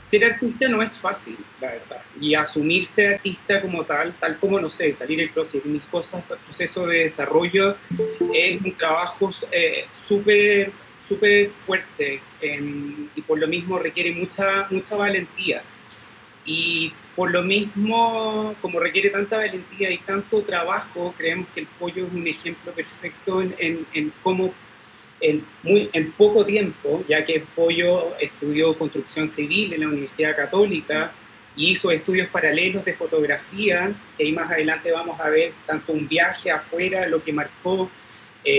ser artista no es fácil, la verdad. Y asumirse artista como tal como, no sé, salir el closet, mis cosas, el proceso de desarrollo es un trabajo súper fuerte y por lo mismo requiere mucha valentía. Y por lo mismo, como requiere tanta valentía y tanto trabajo, creemos que el pollo es un ejemplo perfecto en cómo en poco tiempo, ya que Pollo estudió construcción civil en la Universidad Católica y hizo estudios paralelos de fotografía, que ahí más adelante vamos a ver tanto un viaje afuera, lo que marcó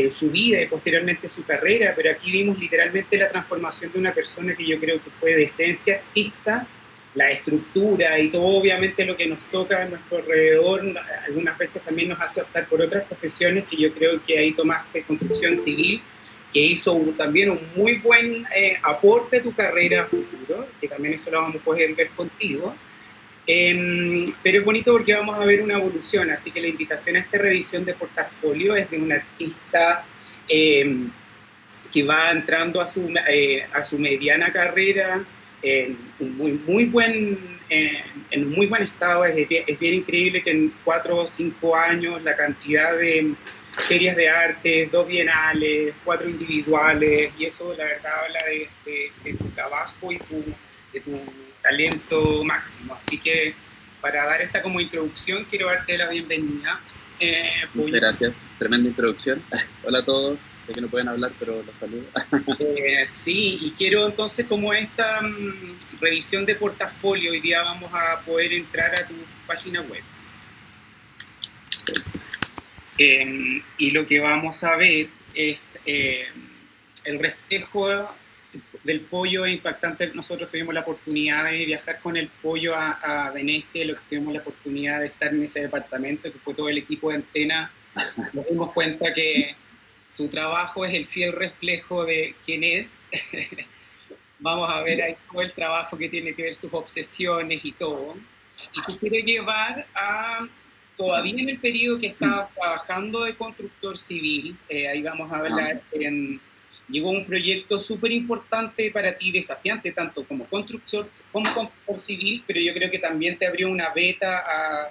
su vida y posteriormente su carrera, pero aquí vimos literalmente la transformación de una persona que yo creo que fue de esencia artista, la estructura y todo obviamente lo que nos toca a nuestro alrededor, algunas veces también nos hace optar por otras profesiones, que yo creo que ahí tomaste construcción civil, que hizo también un muy buen aporte a tu carrera futuro, que también eso lo vamos a poder ver contigo. Pero es bonito porque vamos a ver una evolución, así que la invitación a esta revisión de portafolio es de un artista que va entrando a su mediana carrera en un muy buen estado. Es bien increíble que en 4 o 5 años la cantidad de ferias de arte, 2 bienales, 4 individuales, y eso la verdad habla de tu trabajo y de tu talento máximo. Así que para dar esta como introducción quiero darte la bienvenida. Muchas gracias, tremenda introducción. Hola a todos, sé que no pueden hablar, pero los saludo. Sí, y quiero entonces como esta revisión de portafolio, hoy día vamos a poder entrar a tu página web. Y lo que vamos a ver es el reflejo del pollo impactante. Nosotros tuvimos la oportunidad de viajar con el pollo a Venecia, lo que tuvimos la oportunidad de estar en ese departamento, que fue todo el equipo de Antena. Nos dimos cuenta que su trabajo es el fiel reflejo de quién es. Vamos a ver ahí todo el trabajo que tiene que ver sus obsesiones y todo. Y te quiero llevar a todavía en el periodo que estaba trabajando de constructor civil, ahí vamos a hablar, llegó un proyecto súper importante para ti, desafiante, tanto como constructor civil, pero yo creo que también te abrió una beta a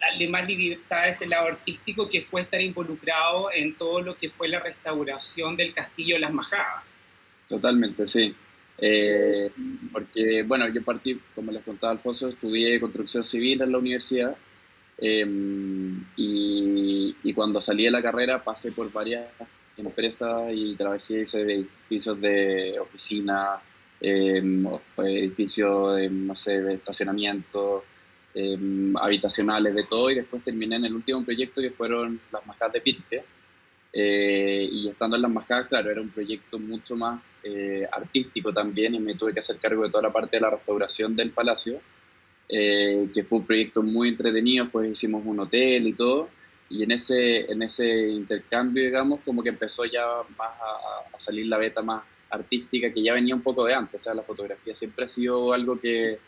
darle más libertad a ese lado artístico, que fue estar involucrado en todo lo que fue la restauración del Castillo de las Majadas. Totalmente, sí. Porque, bueno, yo partí, como les contaba Alfonso, estudié construcción civil en la universidad. Y cuando salí de la carrera pasé por varias empresas y trabajé, hice de edificios de oficina, edificios de, no sé, de estacionamiento, habitacionales, de todo, y después terminé en el último proyecto que fueron las Majadas de Pirque. Y estando en las Majadas, claro, era un proyecto mucho más artístico también, y me tuve que hacer cargo de toda la parte de la restauración del palacio. Que fue un proyecto muy entretenido, pues hicimos un hotel y todo, y en ese intercambio, digamos, como que empezó ya más a salir la beta más artística, que ya venía un poco de antes. O sea, la fotografía siempre ha sido algo que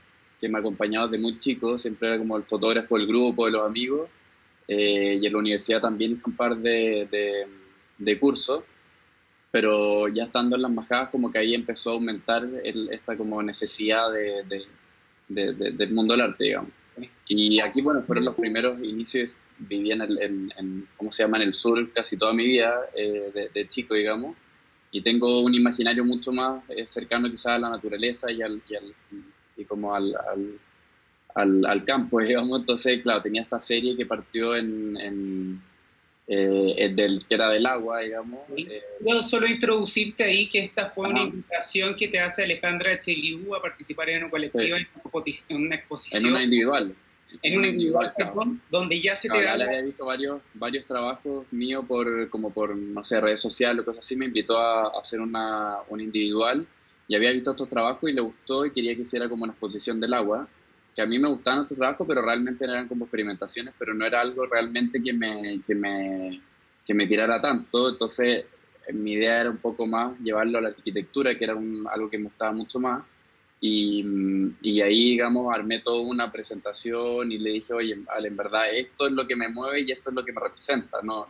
me ha acompañado desde muy chico, siempre era como el fotógrafo del grupo, de los amigos, y en la universidad también hice un par de cursos, pero ya estando en las Majadas como que ahí empezó a aumentar esta como necesidad del mundo del arte, digamos. Y aquí, bueno, fueron los primeros inicios. Viví ¿cómo se llama?, en el sur casi toda mi vida, de chico, digamos, y tengo un imaginario mucho más cercano quizás a la naturaleza y como al campo, digamos. Entonces, claro, tenía esta serie que partió que era del agua, digamos. Yo solo introducirte ahí que esta fue una invitación que te hace Alejandra Cheliú a participar en una colectiva, sí, en una exposición. En una individual. En una individual, perdón, donde ya se te da... Ya le había visto varios trabajos míos como por, no sé, redes sociales o cosas así. Me invitó a hacer una individual, y había visto estos trabajos y le gustó y quería que hiciera como una exposición del agua, que a mí me gustaban estos trabajos, pero realmente eran como experimentaciones, pero no era algo realmente que me tirara tanto. Entonces, mi idea era un poco más llevarlo a la arquitectura, que era algo que me gustaba mucho más. Y ahí, digamos, armé toda una presentación y le dije, oye, Ale, en verdad esto es lo que me mueve y esto es lo que me representa, no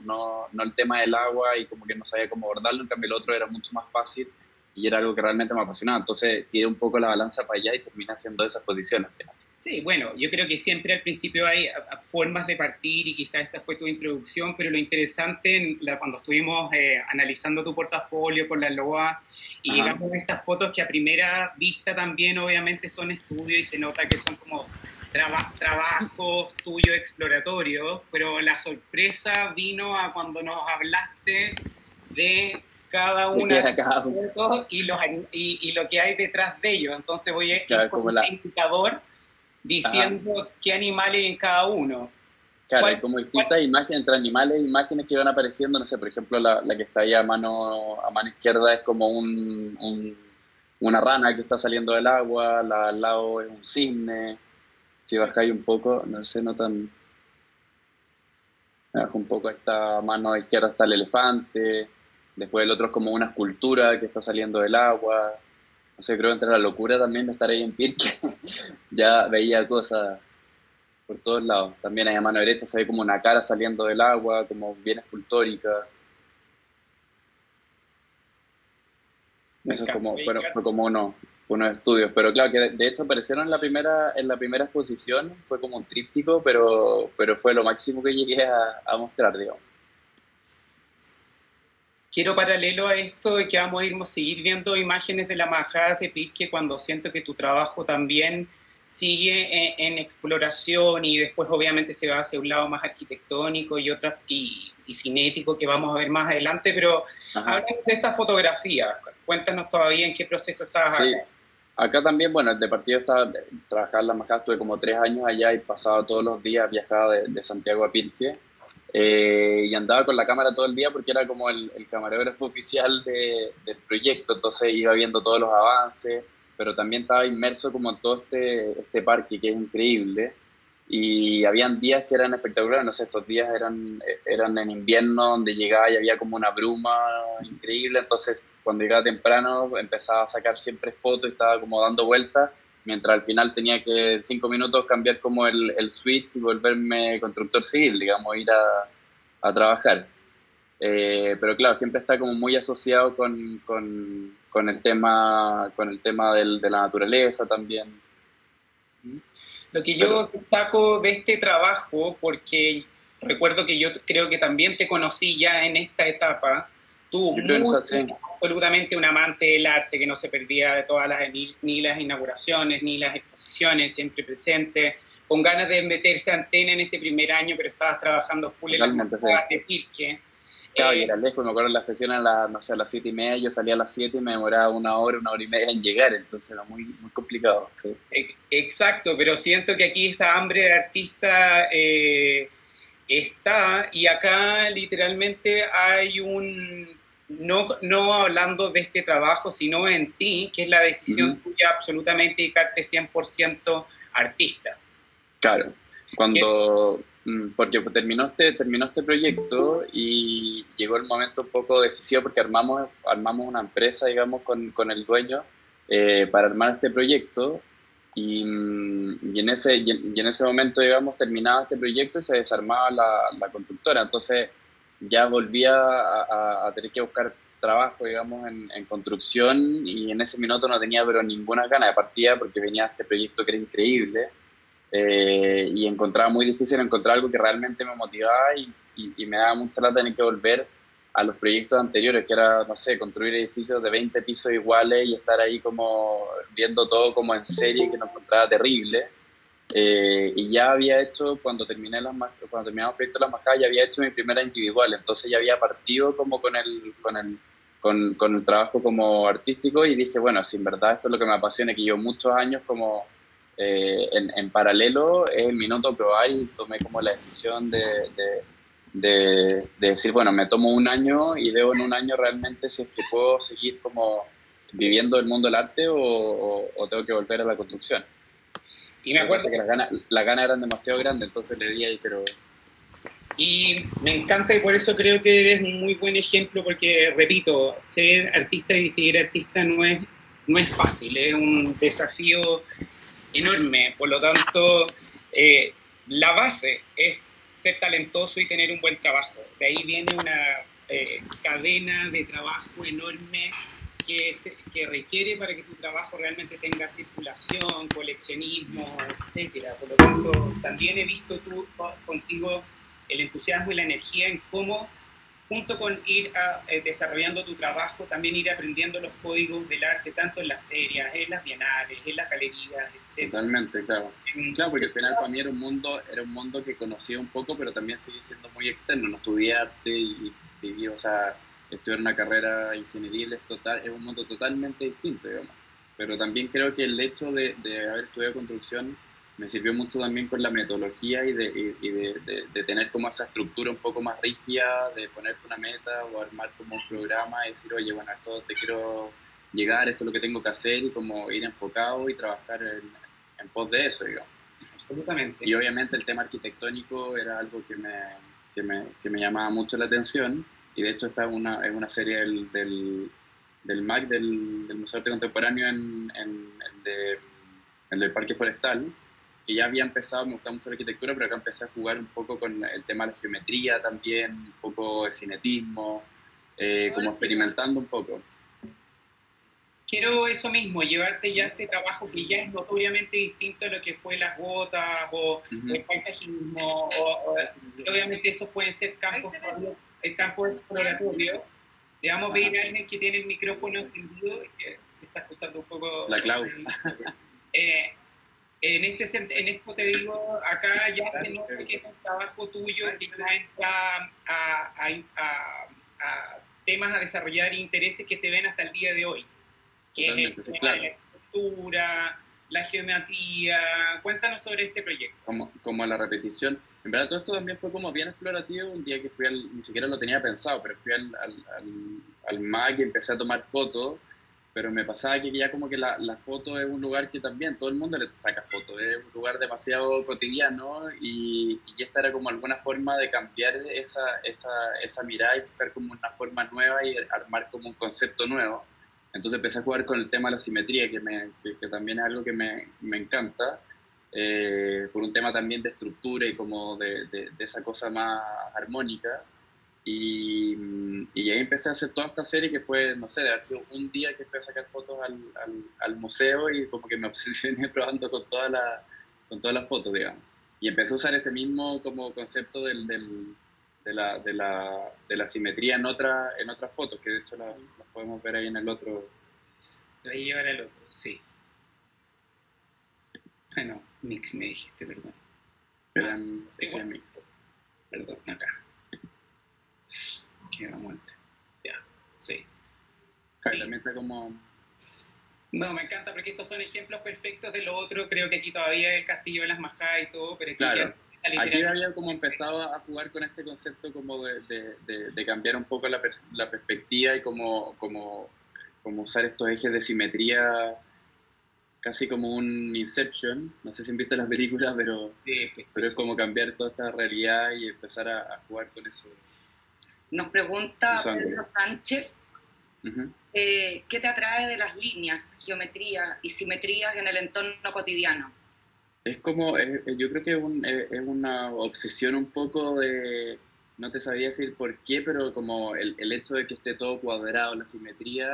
el tema del agua, y como que no sabía cómo abordarlo. En cambio el otro era mucho más fácil, y era algo que realmente me apasionaba. Entonces tiré un poco la balanza para allá y terminé haciendo esas posiciones al final. Sí, bueno, yo creo que siempre al principio hay formas de partir y quizás esta fue tu introducción, pero lo interesante cuando estuvimos analizando tu portafolio con la LOA y Ajá. llegamos a estas fotos que a primera vista también obviamente son estudios y se nota que son como trabajos tuyos exploratorios, pero la sorpresa vino a cuando nos hablaste de cada Me una queda de acá, las fotos y lo que hay detrás de ellos. Entonces voy a ir claro, con como un indicador ajá, diciendo qué animales en cada uno. claro, hay ¿Cuál, como cuál? distintas imágenes entre animales, imágenes que van apareciendo, no sé, por ejemplo, la que está ahí a mano izquierda es como una rana que está saliendo del agua, la al lado es un cisne, si bajáis un poco, no sé, no tan, bajo un poco, a esta mano izquierda está el elefante, después el otro es como una escultura que está saliendo del agua, no sé, creo que entre la locura también de estar ahí en Pirque, ya veía cosas por todos lados. También ahí a mano derecha se ve como una cara saliendo del agua, como bien escultórica. Me Eso es encanta. como, fue como unos estudios. Pero claro, que de hecho aparecieron en la primera exposición, fue como un tríptico, pero fue lo máximo que llegué a mostrar, digamos. Quiero paralelo a esto de que vamos a ir a seguir viendo imágenes de la majada de Pirque cuando siento que tu trabajo también sigue en exploración y después obviamente se va hacia un lado más arquitectónico y cinético que vamos a ver más adelante, pero Ajá. hablando de estas fotografías, cuéntanos todavía en qué proceso estabas acá. Sí, acá también, bueno, de partido estaba, trabajaba en la Majada, estuve como 3 años allá y pasaba todos los días, viajaba de Santiago a Pirque. Y andaba con la cámara todo el día porque era como el camarógrafo oficial del proyecto, entonces iba viendo todos los avances, pero también estaba inmerso como en todo este parque que es increíble. Y habían días que eran espectaculares, no sé, estos días eran en invierno donde llegaba y había como una bruma increíble, entonces cuando llegaba temprano empezaba a sacar siempre fotos y estaba como dando vueltas, mientras al final tenía que en 5 minutos cambiar como el switch y volverme constructor civil, digamos, ir a trabajar. Pero claro, siempre está como muy asociado con el tema de la naturaleza también. Lo que Pero yo destaco de este trabajo, porque recuerdo que yo creo que también te conocí ya en esta etapa, tú yo creo en muy eso sí, absolutamente un amante del arte que no se perdía de todas las ni las inauguraciones ni las exposiciones, siempre presente, con ganas de meterse antena en ese primer año, pero estabas trabajando full en las totalmente sí. mascadas de Pirque. Claro, y Eh, era lejos, me acuerdo la sesión no sé, a las 7:30, yo salía a las 7 y me demoraba una hora y media en llegar, entonces era muy, muy complicado. Sí. exacto, pero siento que aquí esa hambre de artista está, y acá literalmente hay no hablando de este trabajo, sino en ti, que es la decisión Ujú. tuya absolutamente dedicarte 100% artista. Claro, Que- porque terminó este proyecto y llegó el momento un poco decisivo porque armamos una empresa, digamos, con el dueño para armar este proyecto y en ese momento, digamos, terminaba este proyecto y se desarmaba la constructora. Entonces ya volvía a tener que buscar trabajo, digamos, en construcción y en ese minuto no tenía pero ninguna gana de partida porque venía este proyecto que era increíble y encontraba muy difícil encontrar algo que realmente me motivaba y me daba mucha lata tener que volver a los proyectos anteriores, que era, no sé, construir edificios de 20 pisos iguales y estar ahí como viendo todo como en serie, que lo encontraba terrible. Y ya había hecho, cuando terminamos el proyecto de las Majadas, ya había hecho mi primera individual, entonces ya había partido como con el trabajo como artístico y dije, bueno, si en verdad esto es lo que me apasiona, que llevo muchos años como en paralelo, es el minuto probar y tomé como la decisión de decir, bueno, me tomo un año y veo en un año realmente si es que puedo seguir como viviendo el mundo del arte o tengo que volver a la construcción. y me Pero acuerdo, parece que las ganas eran demasiado grandes, entonces le di ahí, pero y me encanta y por eso creo que eres un muy buen ejemplo, porque, repito, ser artista y seguir artista no es fácil, es un desafío enorme. Por lo tanto, la base es ser talentoso y tener un buen trabajo. De ahí viene una cadena de trabajo enorme que requiere para que tu trabajo realmente tenga circulación, coleccionismo, etcétera. Por lo tanto, también he visto contigo el entusiasmo y la energía en cómo, junto con ir desarrollando tu trabajo, también ir aprendiendo los códigos del arte, tanto en las ferias, en las bienales, en las galerías, etc. Totalmente, claro. Claro, porque al final para mí era un mundo que conocía un poco, pero también sigue siendo muy externo. No estudié arte y o sea, estudiar una carrera ingenieril es un mundo totalmente distinto, digamos. Pero también creo que el hecho de haber estudiado construcción me sirvió mucho también con la metodología y de tener como esa estructura un poco más rígida, de ponerte una meta o armar como un programa y decir, oye, bueno, esto te quiero llegar, esto es lo que tengo que hacer y como ir enfocado y trabajar en pos de eso, digamos. Absolutamente. Y obviamente el tema arquitectónico era algo que me llamaba mucho la atención y de hecho está es una serie del MAC, del Museo de Arte Contemporáneo en el del Parque Forestal, que ya había empezado, me gusta mucho la arquitectura, pero acá empecé a jugar un poco con el tema de la geometría también, un poco de cinetismo, como experimentando un poco. Quiero eso mismo, llevarte ya este trabajo que ya es notoriamente distinto a lo que fue las gotas o el paisajismo, obviamente esos pueden ser campos exploratorios. Le vamos a pedir a alguien que tiene el micrófono encendido, que se está escuchando un poco... La Clau. En esto te digo, acá ya se nota que es un trabajo tuyo que ya entra a temas a desarrollar e intereses que se ven hasta el día de hoy, que es la arquitectura, la geometría. Cuéntanos sobre este proyecto. Como la repetición. En verdad todo esto también fue como bien explorativo, un día que fui ni siquiera lo tenía pensado, pero fui al MAC y empecé a tomar fotos, pero me pasaba que ya como que la foto es un lugar que también todo el mundo le saca fotos, es un lugar demasiado cotidiano y esta era como alguna forma de cambiar esa mirada y buscar como una forma nueva y armar como un concepto nuevo. Entonces empecé a jugar con el tema de la simetría, que también es algo que me encanta, por un tema también de estructura y como de esa cosa más armónica. Y ahí empecé a hacer toda esta serie que fue, no sé, de haber sido un día que fui a sacar fotos al museo y como que me obsesioné probando con todas las fotos, digamos. Y empecé a usar ese mismo como concepto de la simetría en otras fotos, que de hecho las podemos ver ahí en el otro. Te voy a llevar al otro, sí. Bueno, mix me dijiste, perdón. Perdón, acá. Que vamos a entrar. Ya, sí. También está como... No, me encanta porque estos son ejemplos perfectos de lo otro. Creo que aquí todavía el Castillo de las Majadas y todo, pero aquí claro. Aquí había como empezado a jugar con este concepto como de cambiar un poco la perspectiva y como usar estos ejes de simetría casi como un Inception. No sé si han visto las películas, pero es como cambiar toda esta realidad y empezar a jugar con eso. Nos pregunta Pedro Sánchez, ¿qué te atrae de las líneas, geometría y simetrías en el entorno cotidiano? Es como, yo creo que es una obsesión un poco de, no te sabría decir por qué, pero como el hecho de que esté todo cuadrado, la simetría,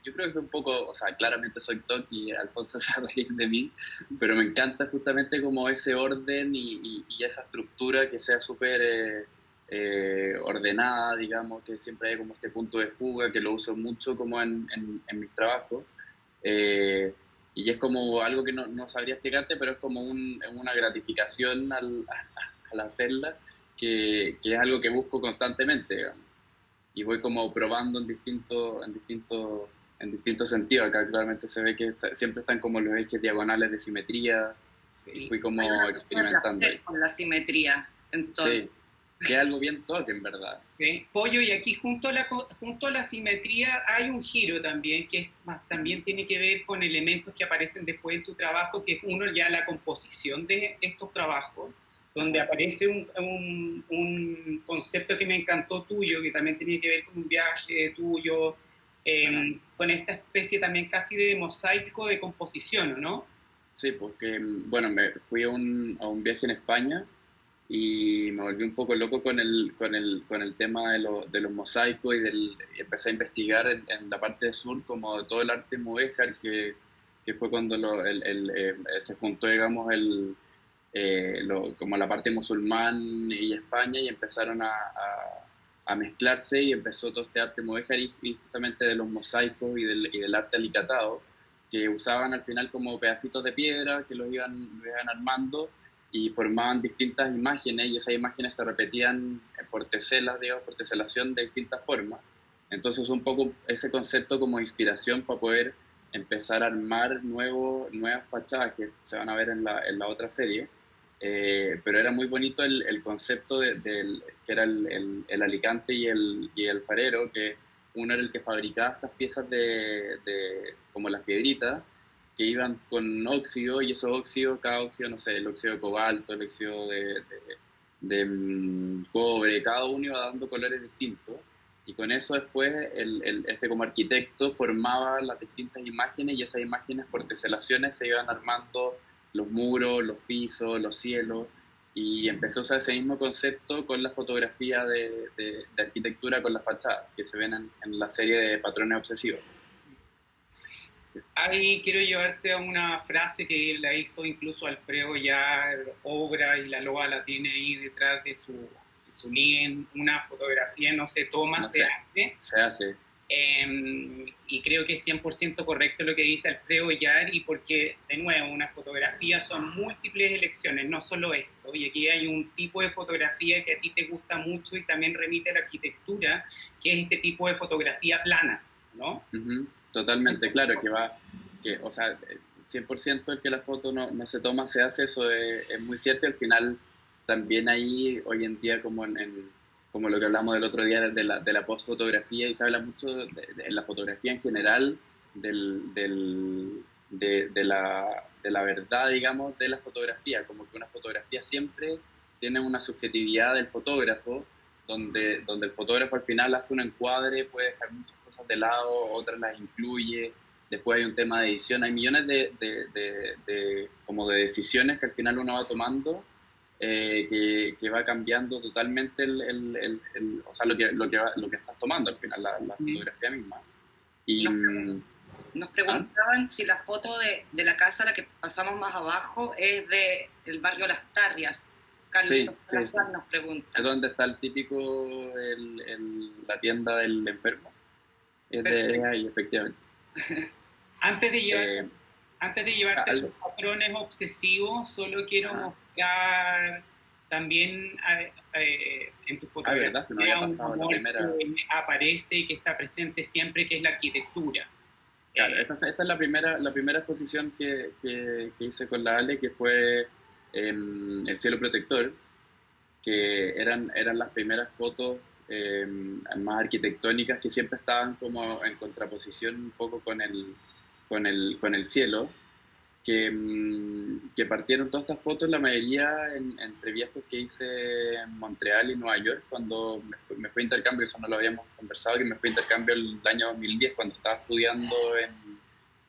yo creo que es un poco, o sea, claramente soy TOC y Alfonso se va a reír de mí, pero me encanta justamente como ese orden y esa estructura que sea súper ordenada, digamos, que siempre hay como este punto de fuga, que lo uso mucho como en mis trabajos. Y es como algo que no sabría explicarte, pero es como una gratificación al hacerla, que es algo que busco constantemente, digamos. Y voy como probando en distintos sentidos. Acá claramente se ve que siempre están como los ejes diagonales de simetría, y fui como experimentando. Con la simetría, entonces. Sí, que es algo bien toque, en verdad. ¿Sí? Pollo, y aquí junto a la simetría hay un giro también, también tiene que ver con elementos que aparecen después en tu trabajo, que es uno ya la composición de estos trabajos, donde aparece un concepto que me encantó tuyo, que también tiene que ver con un viaje tuyo, con esta especie también casi de mosaico de composición, ¿no? Sí, porque, bueno, me fui a un viaje en España y me volví un poco loco con el tema de los mosaicos y empecé a investigar en la parte sur como de todo el arte mudéjar que fue cuando se juntó, digamos, como la parte musulmán y España y empezaron a mezclarse y empezó todo este arte mudéjar y justamente de los mosaicos y del arte alicatado, que usaban al final como pedacitos de piedra que los iban armando y formaban distintas imágenes y esas imágenes se repetían por teselas, digamos, por teselación de distintas formas. Entonces un poco ese concepto como inspiración para poder empezar a armar nuevas fachadas que se van a ver en la otra serie. Pero era muy bonito el concepto que era el alicante y el farero, que uno era el que fabricaba estas piezas como las piedritas, que iban con óxido, y esos óxidos, cada óxido, no sé, el óxido de cobalto, el óxido de cobre, cada uno iba dando colores distintos, y con eso después este como arquitecto formaba las distintas imágenes, y esas imágenes por teselaciones se iban armando los muros, los pisos, los cielos, y empezó a usar ese mismo concepto con la fotografía de arquitectura con las fachadas, que se ven en la serie de Patrones Obsesivos. Ahí quiero llevarte a una frase que la hizo incluso Alfredo Yar, obra, y la loa la tiene ahí detrás de su living. Una fotografía no se toma, no se hace. Se hace. Y creo que es 100% correcto lo que dice Alfredo Yar, y porque, de nuevo, una fotografía son múltiples elecciones, no solo esto, y aquí hay un tipo de fotografía que a ti te gusta mucho y también remite a la arquitectura, que es este tipo de fotografía plana, ¿no? Totalmente, claro, o sea, 100% el que la foto no se toma, se hace, eso es muy cierto, y al final también ahí, hoy en día, como como lo que hablamos del otro día de la postfotografía, y se habla mucho de la fotografía en general, de la verdad, digamos, de la fotografía, como que una fotografía siempre tiene una subjetividad del fotógrafo, donde el fotógrafo al final hace un encuadre, puede dejar muchas cosas de lado, otras las incluye, después hay un tema de edición, hay millones como de decisiones que al final uno va tomando, que va cambiando totalmente o sea, lo que estás tomando al final, la fotografía misma. Y, nos preguntaban si la foto de la casa, la que pasamos más abajo, es del barrio Las Tarrias. Carlitos Salazar nos pregunta. ¿Dónde está el típico, la tienda del enfermo? Es de ahí, efectivamente. Antes de llevarte a los patrones obsesivos, solo quiero mostrar también en tu fotografía que aparece y que está presente siempre, que es la arquitectura. Claro, esta es la primera exposición que hice con la Ale, que fue El cielo protector, que eran las primeras fotos más arquitectónicas, que siempre estaban como en contraposición un poco con el cielo, que partieron todas estas fotos, la mayoría entre viajes que hice en Montreal y Nueva York, cuando me fui a intercambio, eso no lo habíamos conversado, que me fui a intercambio el año 2010, cuando estaba estudiando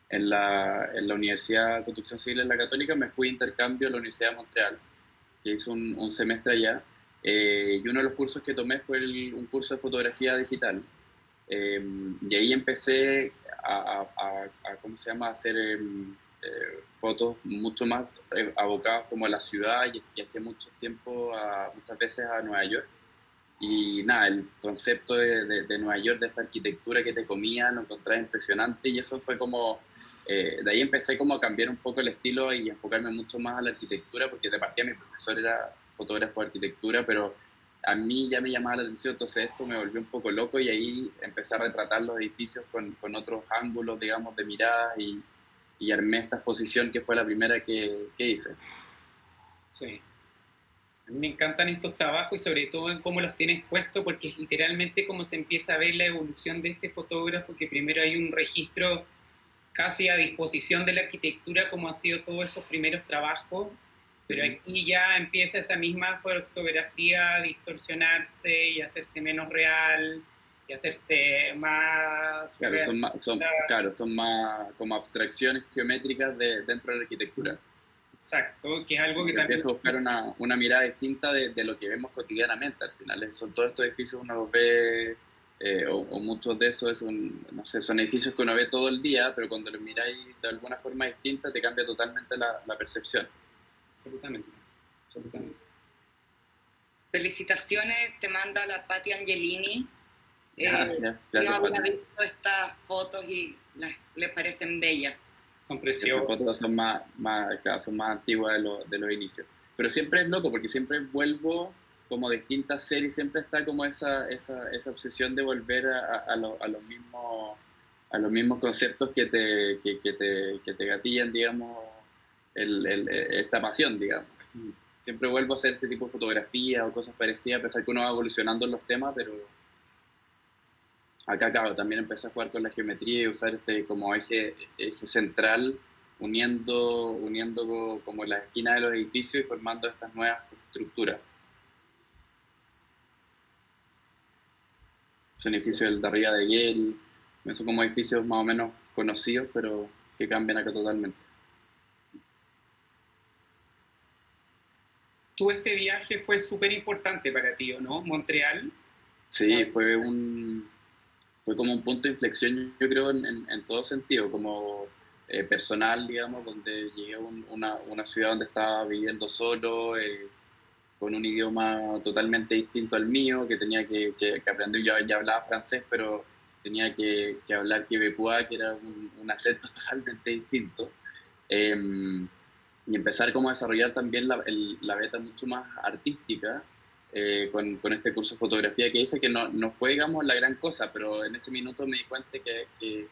en la Universidad de Construcción Civil en la Católica, me fui a intercambio a la Universidad de Montreal, que hice un semestre allá, y uno de los cursos que tomé fue un curso de fotografía digital, y ahí empecé ¿cómo se llama?, a hacer fotos mucho más abocadas como a la ciudad, y viajé muchas veces a Nueva York, y nada, el concepto de Nueva York, de esta arquitectura que te comía, lo encontré impresionante, y eso fue como, de ahí empecé como a cambiar un poco el estilo y enfocarme mucho más a la arquitectura, porque de partida mi profesor era fotógrafo de arquitectura, pero a mí ya me llamaba la atención, entonces esto me volvió un poco loco, y ahí empecé a retratar los edificios con otros ángulos, digamos, de mirada, y armé esta exposición que fue la primera que hice. Sí. A mí me encantan estos trabajos, y sobre todo en cómo los tienes puestos, porque es literalmente como se empieza a ver la evolución de este fotógrafo, que primero hay un registro casi a disposición de la arquitectura, como ha sido todos esos primeros trabajos, pero aquí ya empieza esa misma fotografía a distorsionarse y a hacerse menos real, y hacerse más... Claro, son más como abstracciones geométricas dentro de la arquitectura. Exacto, que es algo que también... Empiezo a buscar una mirada distinta de lo que vemos cotidianamente. Al final, son todos estos edificios uno los ve, o muchos de esos no sé, son edificios que uno ve todo el día, pero cuando los miráis de alguna forma distinta te cambia totalmente la percepción. Absolutamente, absolutamente. Felicitaciones, te manda la Patti Angelini. Gracias, no había visto estas fotos y les parecen bellas. Son preciosas. Las fotos son más antiguas de los inicios. Pero siempre es loco, porque siempre vuelvo como distintas series, siempre está como esa obsesión de volver a los mismos conceptos que te gatillan, digamos, esta pasión, digamos. Siempre vuelvo a hacer este tipo de fotografías o cosas parecidas, a pesar que uno va evolucionando en los temas, pero acá, claro, también empecé a jugar con la geometría y usar como eje central, uniendo como las esquinas de los edificios y formando estas nuevas estructuras. Son edificios de arriba de Yale, son como edificios más o menos conocidos, pero que cambian acá totalmente. Este viaje fue súper importante para ti, ¿no? Montreal. Sí, fue como un punto de inflexión, yo creo, en todo sentido, como personal, digamos, donde llegué a una ciudad donde estaba viviendo solo, con un idioma totalmente distinto al mío, que tenía que aprender. Yo ya hablaba francés, pero tenía que hablar quebecois, que era un acento totalmente distinto. Y empezar como a desarrollar también la beta mucho más artística, con este curso de fotografía que hice, que no fue, digamos, la gran cosa, pero en ese minuto me di cuenta que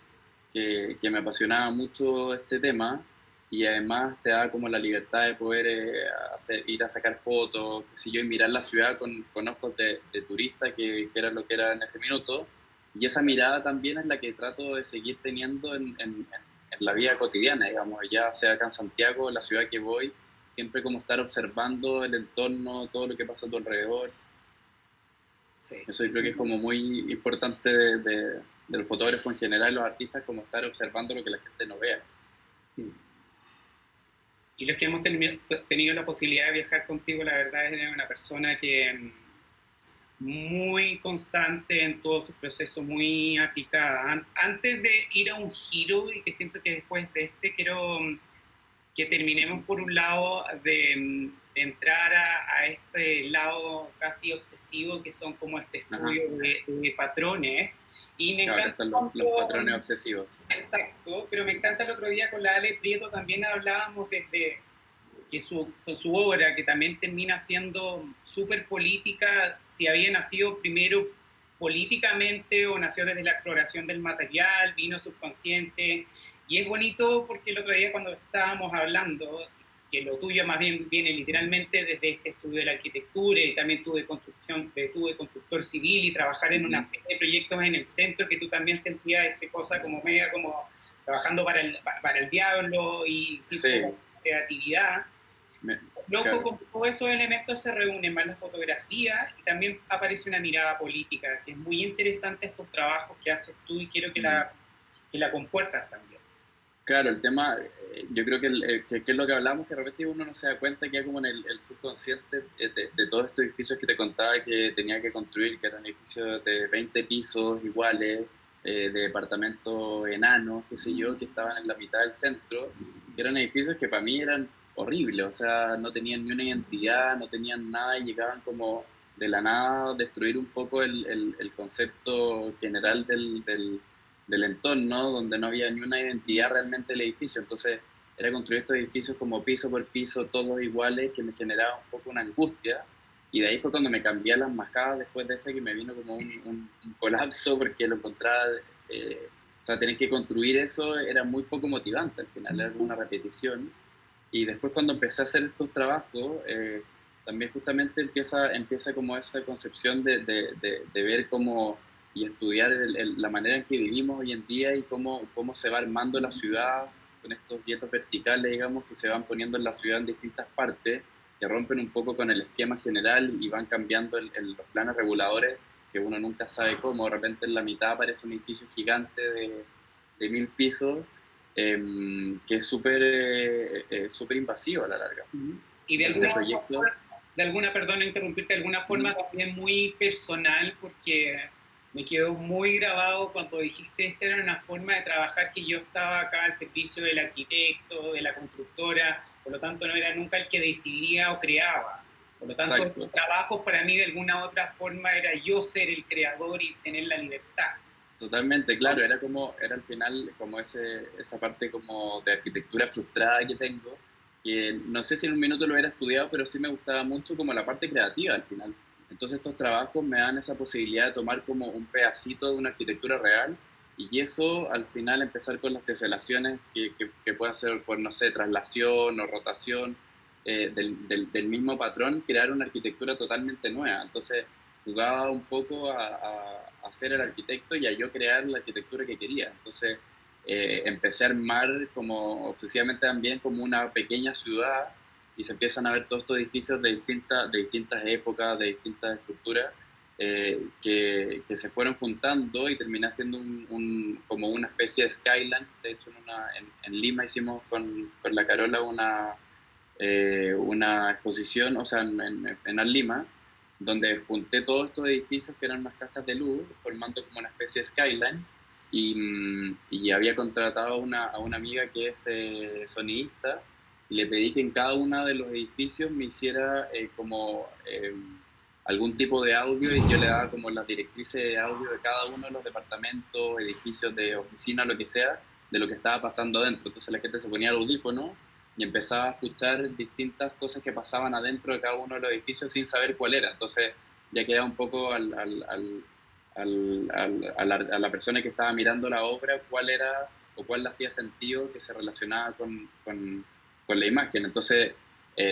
me apasionaba mucho este tema, y además te da como la libertad de poder ir a sacar fotos, qué sé yo, y mirar la ciudad con ojos de turista, que era lo que era en ese minuto, y esa mirada también es la que trato de seguir teniendo en la vida cotidiana, digamos, ya sea acá en Santiago, la ciudad que voy, siempre como estar observando el entorno, todo lo que pasa a tu alrededor. Sí. Eso yo creo que es como muy importante de los fotógrafos en general, los artistas, como estar observando lo que la gente no vea. Y los que hemos tenido la posibilidad de viajar contigo, la verdad es que eres una persona que muy constante en todos sus procesos, muy aplicada. Antes de ir a un giro, y que siento que después de quiero que terminemos por un lado de entrar a este lado casi obsesivo, que son como este estudio de patrones. Y me encantan los patrones obsesivos. Exacto, pero me encanta. El otro día con la Ale Prieto también hablábamos desde que su obra, que también termina siendo súper política, si había nacido primero políticamente o nació desde la exploración del material, vino subconsciente. Y es bonito porque el otro día cuando estábamos hablando, que lo tuyo más bien viene literalmente desde este estudio de la arquitectura, y también tuve constructor civil y trabajar en una serie de proyectos en el centro, que tú también sentías cosa como media como trabajando para el diablo y sin creatividad. Loco, con todos esos elementos se reúnen más la fotografía, y también aparece una mirada política, que es muy interesante estos trabajos que haces tú, y quiero que la compuertas también. Claro, el tema, yo creo que es lo que hablamos, que de repente uno no se da cuenta que hay como en el subconsciente de todos estos edificios que te contaba que tenía que construir, que eran edificios de 20 pisos iguales, de departamentos enanos, qué sé yo, que estaban en la mitad del centro, que eran edificios que para mí eran horribles, o sea, no tenían ni una identidad, no tenían nada, y llegaban como de la nada a destruir un poco el concepto general del entorno, donde no había ni una identidad realmente del edificio. Entonces era construir estos edificios como piso por piso, todos iguales, que me generaba un poco una angustia, y de ahí fue cuando me cambié a las mascadas después de ese, que me vino como un colapso, porque lo encontraba, o sea, tener que construir eso era muy poco motivante, al final era una repetición. Y después cuando empecé a hacer estos trabajos, también justamente empieza como esa concepción de ver cómo y estudiar la manera en que vivimos hoy en día, y cómo se va armando la ciudad con estos guetos verticales, digamos, que se van poniendo en la ciudad en distintas partes, que rompen un poco con el esquema general y van cambiando los planes reguladores, que uno nunca sabe cómo. De repente en la mitad aparece un edificio gigante de 1000 pisos, que es súper invasivo a la larga. Y de alguna, perdón interrumpirte, de alguna forma también muy personal, porque me quedó muy grabado cuando dijiste esta era una forma de trabajar que yo estaba acá al servicio del arquitecto, de la constructora, por lo tanto no era nunca el que decidía o creaba. Por lo tanto, Exacto. los trabajos para mí de alguna otra forma era yo ser el creador y tener la libertad. Totalmente, claro, era al final como esa parte como de arquitectura frustrada que tengo, que no sé si en un minuto lo hubiera estudiado, pero sí me gustaba mucho como la parte creativa al final. Entonces estos trabajos me dan esa posibilidad de tomar como un pedacito de una arquitectura real y eso al final empezar con las teselaciones que puedan ser por, no sé, traslación o rotación del mismo patrón, crear una arquitectura totalmente nueva. Entonces jugaba un poco a ser el arquitecto y a yo crear la arquitectura que quería. Entonces empecé a armar como obsesivamente también como una pequeña ciudad y se empiezan a ver todos estos edificios de distintas épocas, de distintas estructuras, que se fueron juntando y terminé haciendo como una especie de skyline. De hecho, en Lima hicimos con la Carola una exposición, o sea, en Lima, donde junté todos estos edificios que eran unas cajas de luz, formando como una especie de skyline, y había contratado a una amiga que es sonidista, y le pedí que en cada uno de los edificios me hiciera algún tipo de audio, y yo le daba como las directrices de audio de cada uno de los departamentos, edificios de oficina, lo que sea, de lo que estaba pasando adentro. Entonces la gente se ponía el audífono y empezaba a escuchar distintas cosas que pasaban adentro de cada uno de los edificios sin saber cuál era. Entonces ya quedaba un poco a la persona que estaba mirando la obra cuál era o cuál le hacía sentido que se relacionaba con la imagen. Entonces,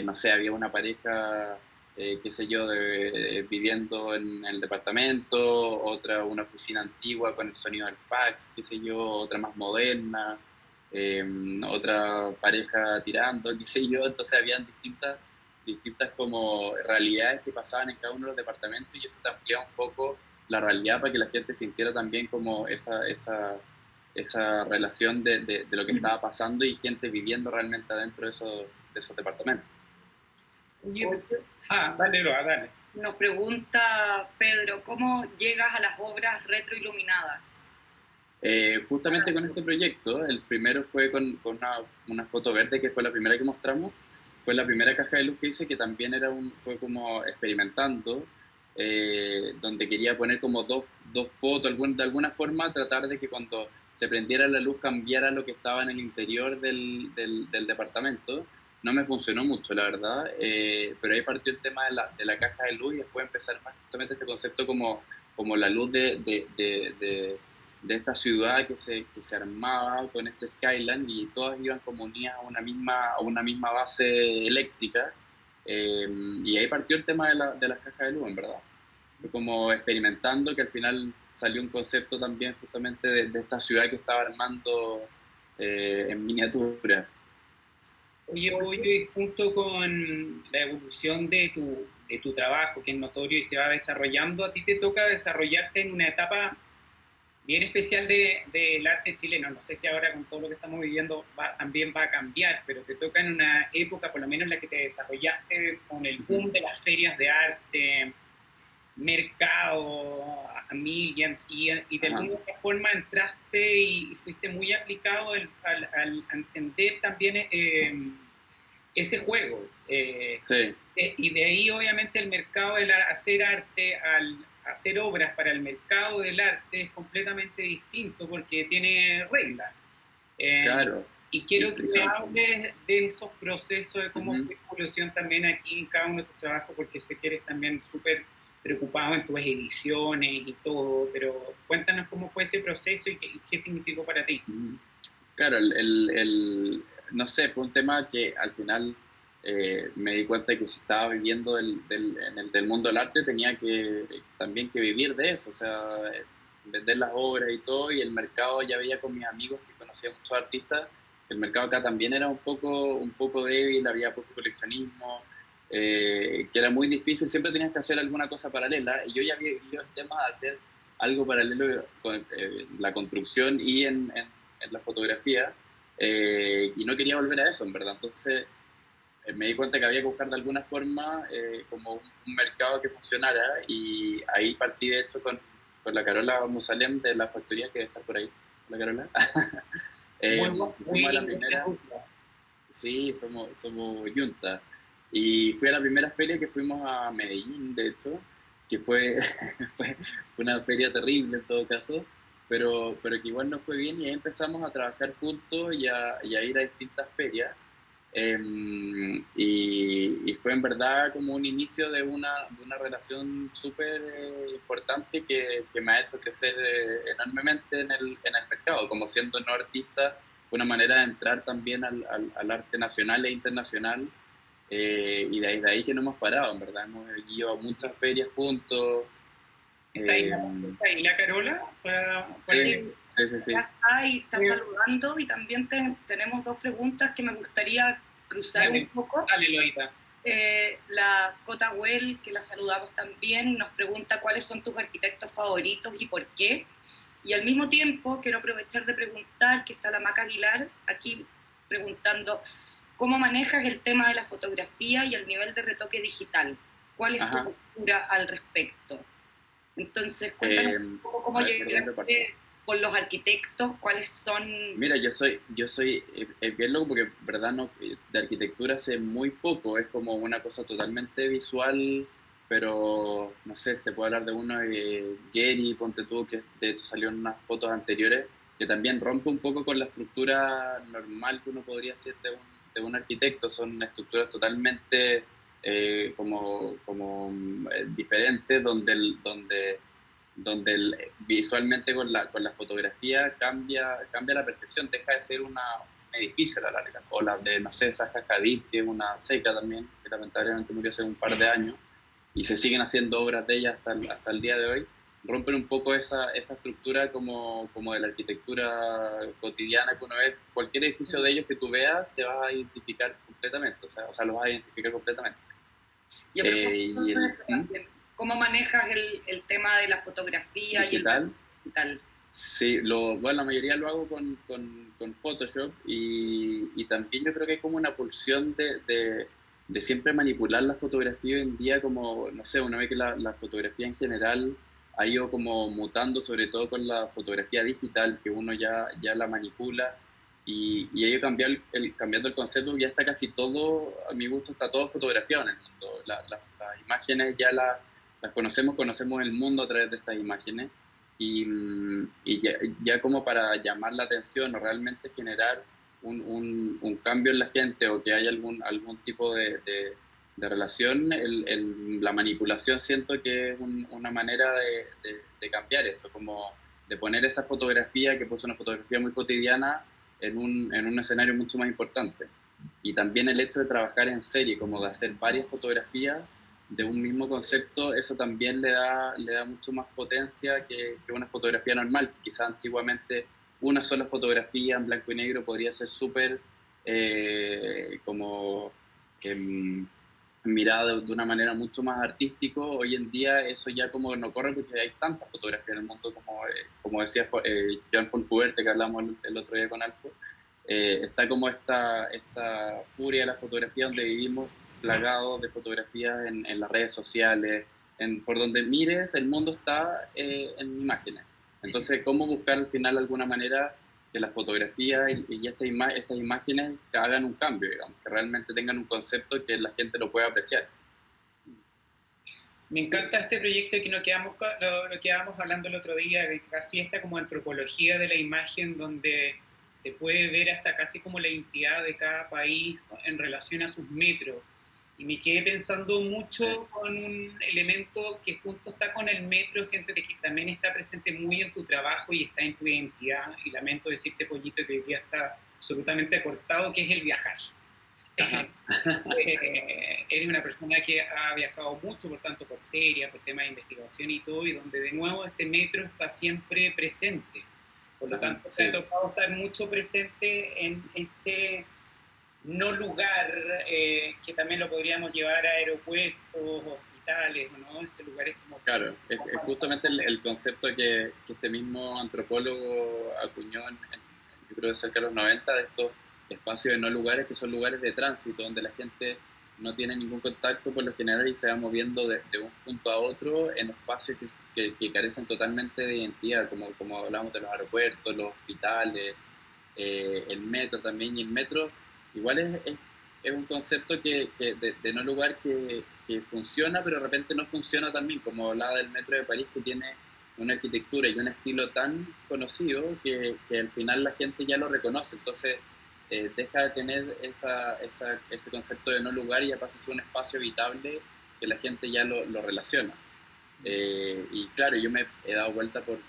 no sé, había una pareja, qué sé yo, viviendo en el departamento, otra una oficina antigua con el sonido del fax, qué sé yo, otra más moderna, otra pareja tirando, qué sé yo. Entonces habían distintas como realidades que pasaban en cada uno de los departamentos y eso te ampliaba un poco la realidad para que la gente sintiera también como esa relación de lo que estaba pasando y gente viviendo realmente adentro de esos departamentos. Dale. Nos pregunta Pedro, ¿cómo llegas a las obras retroiluminadas? Justamente con este proyecto, el primero fue con una foto verde, que fue la primera que mostramos, fue la primera caja de luz que hice, que también fue como experimentando, donde quería poner como dos fotos, de alguna forma tratar de que cuando se prendiera la luz cambiara lo que estaba en el interior del departamento. No me funcionó mucho, la verdad, pero ahí partió el tema de la caja de luz y después empezar más justamente este concepto como la luz de esta ciudad que se armaba con este skyline y todas iban como unidas a una misma base eléctrica, y ahí partió el tema de las cajas de luz, en verdad. Fue como experimentando que al final salió un concepto también justamente de esta ciudad que estaba armando en miniatura. Oye, junto con la evolución de tu trabajo, que es notorio y se va desarrollando, a ti te toca desarrollarte en una etapa bien especial del arte chileno. No sé si ahora con todo lo que estamos viviendo también va a cambiar, pero te toca en una época, por lo menos en la que te desarrollaste con el boom de las ferias de arte, mercado a mil, y de alguna forma entraste y fuiste muy aplicado al entender también ese juego. Sí. Y de ahí obviamente el mercado del hacer arte al hacer obras para el mercado del arte es completamente distinto porque tiene reglas. Claro. Y quiero que me hables de esos procesos, de cómo fue tu evolución también aquí en cada uno de tus trabajos, porque sé que eres también súper preocupado en tus ediciones y todo, pero cuéntanos cómo fue ese proceso y qué significó para ti. Claro, no sé, fue un tema que al final me di cuenta de que si estaba viviendo del mundo del arte tenía también que vivir de eso, o sea, vender las obras y todo, y el mercado ya veía con mis amigos que conocía muchos artistas, el mercado acá también era un poco débil, había poco coleccionismo, que era muy difícil, siempre tenías que hacer alguna cosa paralela, y yo ya había vivido el tema de hacer algo paralelo con la construcción y en la fotografía, y no quería volver a eso, en verdad. Entonces me di cuenta que había que buscar de alguna forma como un mercado que funcionara, y ahí partí de hecho con la Carola Musalem de la factoría que está por ahí. ¿La Carola? Fuimos a la primera. Sí, somos Yunta. Y fui a la primera feria que fuimos a Medellín, de hecho, que fue una feria terrible en todo caso, pero que igual nos fue bien, y ahí empezamos a trabajar juntos y a ir a distintas ferias. Y fue en verdad como un inicio de una relación súper importante que me ha hecho crecer enormemente en el mercado, como siendo no artista, una manera de entrar también al arte nacional e internacional, y de ahí que no hemos parado, en verdad, hemos ido a muchas ferias juntos. ¿Está ahí la Carola? Sí, sí. Está saludando, y también tenemos dos preguntas que me gustaría cruzar un poco. Dale, Loita. La Cota Well, que la saludamos también, nos pregunta cuáles son tus arquitectos favoritos y por qué. Y al mismo tiempo quiero aprovechar de preguntar, que está la Maca Aguilar aquí preguntando, ¿cómo manejas el tema de la fotografía y el nivel de retoque digital? ¿Cuál es tu postura al respecto? Entonces, cuéntanos un poco cómo llegaste con los arquitectos, cuáles son... Mira, yo soy bien loco porque, verdad, no, de arquitectura sé muy poco, es como una cosa totalmente visual, pero no sé, se puede hablar de uno, Gary, ponte tú, que de hecho salió en unas fotos anteriores, que también rompe un poco con la estructura normal que uno podría hacer de un arquitecto. Son estructuras totalmente diferentes, donde visualmente con la fotografía cambia la percepción, deja de ser un edificio a la larga, o la de, no sé, Zaha Hadid, que es una seca también, que lamentablemente murió hace un par de años, y se siguen haciendo obras de ella hasta el día de hoy. Rompen un poco esa estructura como de la arquitectura cotidiana que uno ve. Cualquier edificio de ellos que tú veas te vas a identificar completamente, o sea los vas a identificar completamente. ¿Cómo manejas el tema de la fotografía digital? Y el digital? Sí, la mayoría lo hago con Photoshop, y también yo creo que hay como una pulsión de siempre manipular la fotografía hoy en día, como, no sé, una vez que la fotografía en general ha ido como mutando, sobre todo con la fotografía digital, que uno ya la manipula, y ha ido cambiando el concepto. Ya está casi todo, a mi gusto, está todo fotografiado en el mundo. Las imágenes ya las conocemos el mundo a través de estas imágenes, y ya como para llamar la atención o realmente generar un cambio en la gente, o que haya algún tipo de relación, la manipulación siento que es una manera de cambiar eso, como de poner esa fotografía, que puede ser una fotografía muy cotidiana, en un escenario mucho más importante. Y también el hecho de trabajar en serie, como de hacer varias fotografías de un mismo concepto, eso también le da mucho más potencia que una fotografía normal. Quizás antiguamente una sola fotografía en blanco y negro podría ser súper mirada de una manera mucho más artístico. Hoy en día eso ya como no corre, porque hay tantas fotografías en el mundo, como decía Joan Fontcuberte, que hablamos el otro día con Alpo. Está como esta furia de la fotografía, donde vivimos plagados de fotografías en las redes sociales, por donde mires el mundo está en imágenes. Entonces, ¿cómo buscar al final alguna manera que las fotografías y estas imágenes hagan un cambio, digamos, que realmente tengan un concepto que la gente lo pueda apreciar? Me encanta este proyecto que lo quedamos hablando el otro día, de casi esta como antropología de la imagen, donde se puede ver hasta casi como la identidad de cada país en relación a sus metros. Y me quedé pensando mucho con un elemento que junto está con el metro, siento que también está presente muy en tu trabajo y está en tu identidad, y lamento decirte, Pollito, que hoy día está absolutamente acortado, que es el viajar. Eres una persona que ha viajado mucho, por tanto, por ferias, por temas de investigación y todo, y donde de nuevo este metro está siempre presente. Por lo tanto, se ha tocado estar mucho presente en este no lugar, que también lo podríamos llevar a aeropuertos, hospitales, ¿no? Este lugar es como... Claro, es justamente el concepto que este mismo antropólogo acuñó yo creo que cerca de los 90, de estos espacios de no lugares, que son lugares de tránsito, donde la gente no tiene ningún contacto por lo general y se va moviendo de un punto a otro en espacios que carecen totalmente de identidad, como hablamos de los aeropuertos, los hospitales, el metro también. Y el metro igual es un concepto de no lugar que funciona, pero de repente no funciona también, como hablaba del metro de París, que tiene una arquitectura y un estilo tan conocido que al final la gente ya lo reconoce. Entonces deja de tener ese concepto de no lugar y ya pasa a ser un espacio habitable que la gente ya lo relaciona. Y claro, yo me he dado vuelta por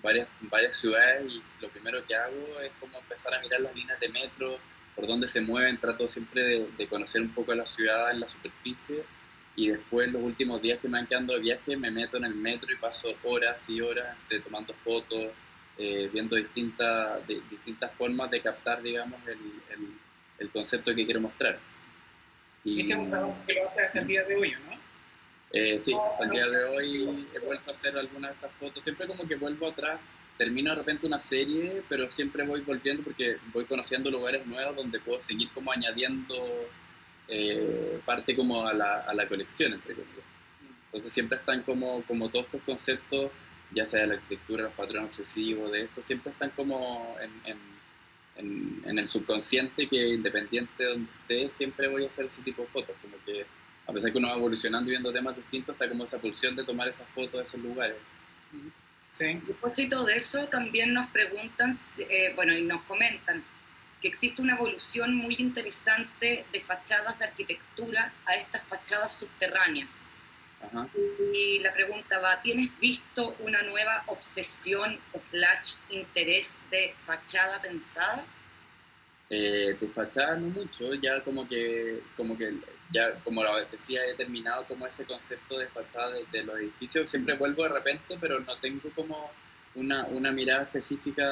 varias ciudades y lo primero que hago es como empezar a mirar las líneas de metro, por dónde se mueven, trato siempre de conocer un poco la ciudad en la superficie y después los últimos días que me van quedando de viaje me meto en el metro y paso horas y horas tomando fotos, viendo distintas formas de captar, digamos, el concepto que quiero mostrar. Y este es un trabajo que lo haces hasta el día de hoy, ¿no? Sí, hasta el día de hoy he vuelto a hacer algunas de estas fotos, siempre como que vuelvo atrás, termino de repente una serie, pero siempre voy volviendo porque voy conociendo lugares nuevos donde puedo seguir como añadiendo parte como a la colección, entre comillas. Entonces siempre están como todos estos conceptos, ya sea de la arquitectura, los patrones obsesivos, de esto, siempre están como en el subconsciente, que independiente de donde esté, siempre voy a hacer ese tipo de fotos, como que a pesar que uno va evolucionando y viendo temas distintos, está como esa pulsión de tomar esas fotos de esos lugares. Sí. A propósito de eso, también nos preguntan, bueno, y nos comentan que existe una evolución muy interesante de fachadas de arquitectura a estas fachadas subterráneas. Ajá. Y la pregunta va, ¿tienes visto una nueva obsesión o interés de fachada pensada? De fachada no mucho, ya como que ya como lo decía, he terminado como ese concepto de fachada de los edificios, siempre vuelvo de repente, pero no tengo como una mirada específica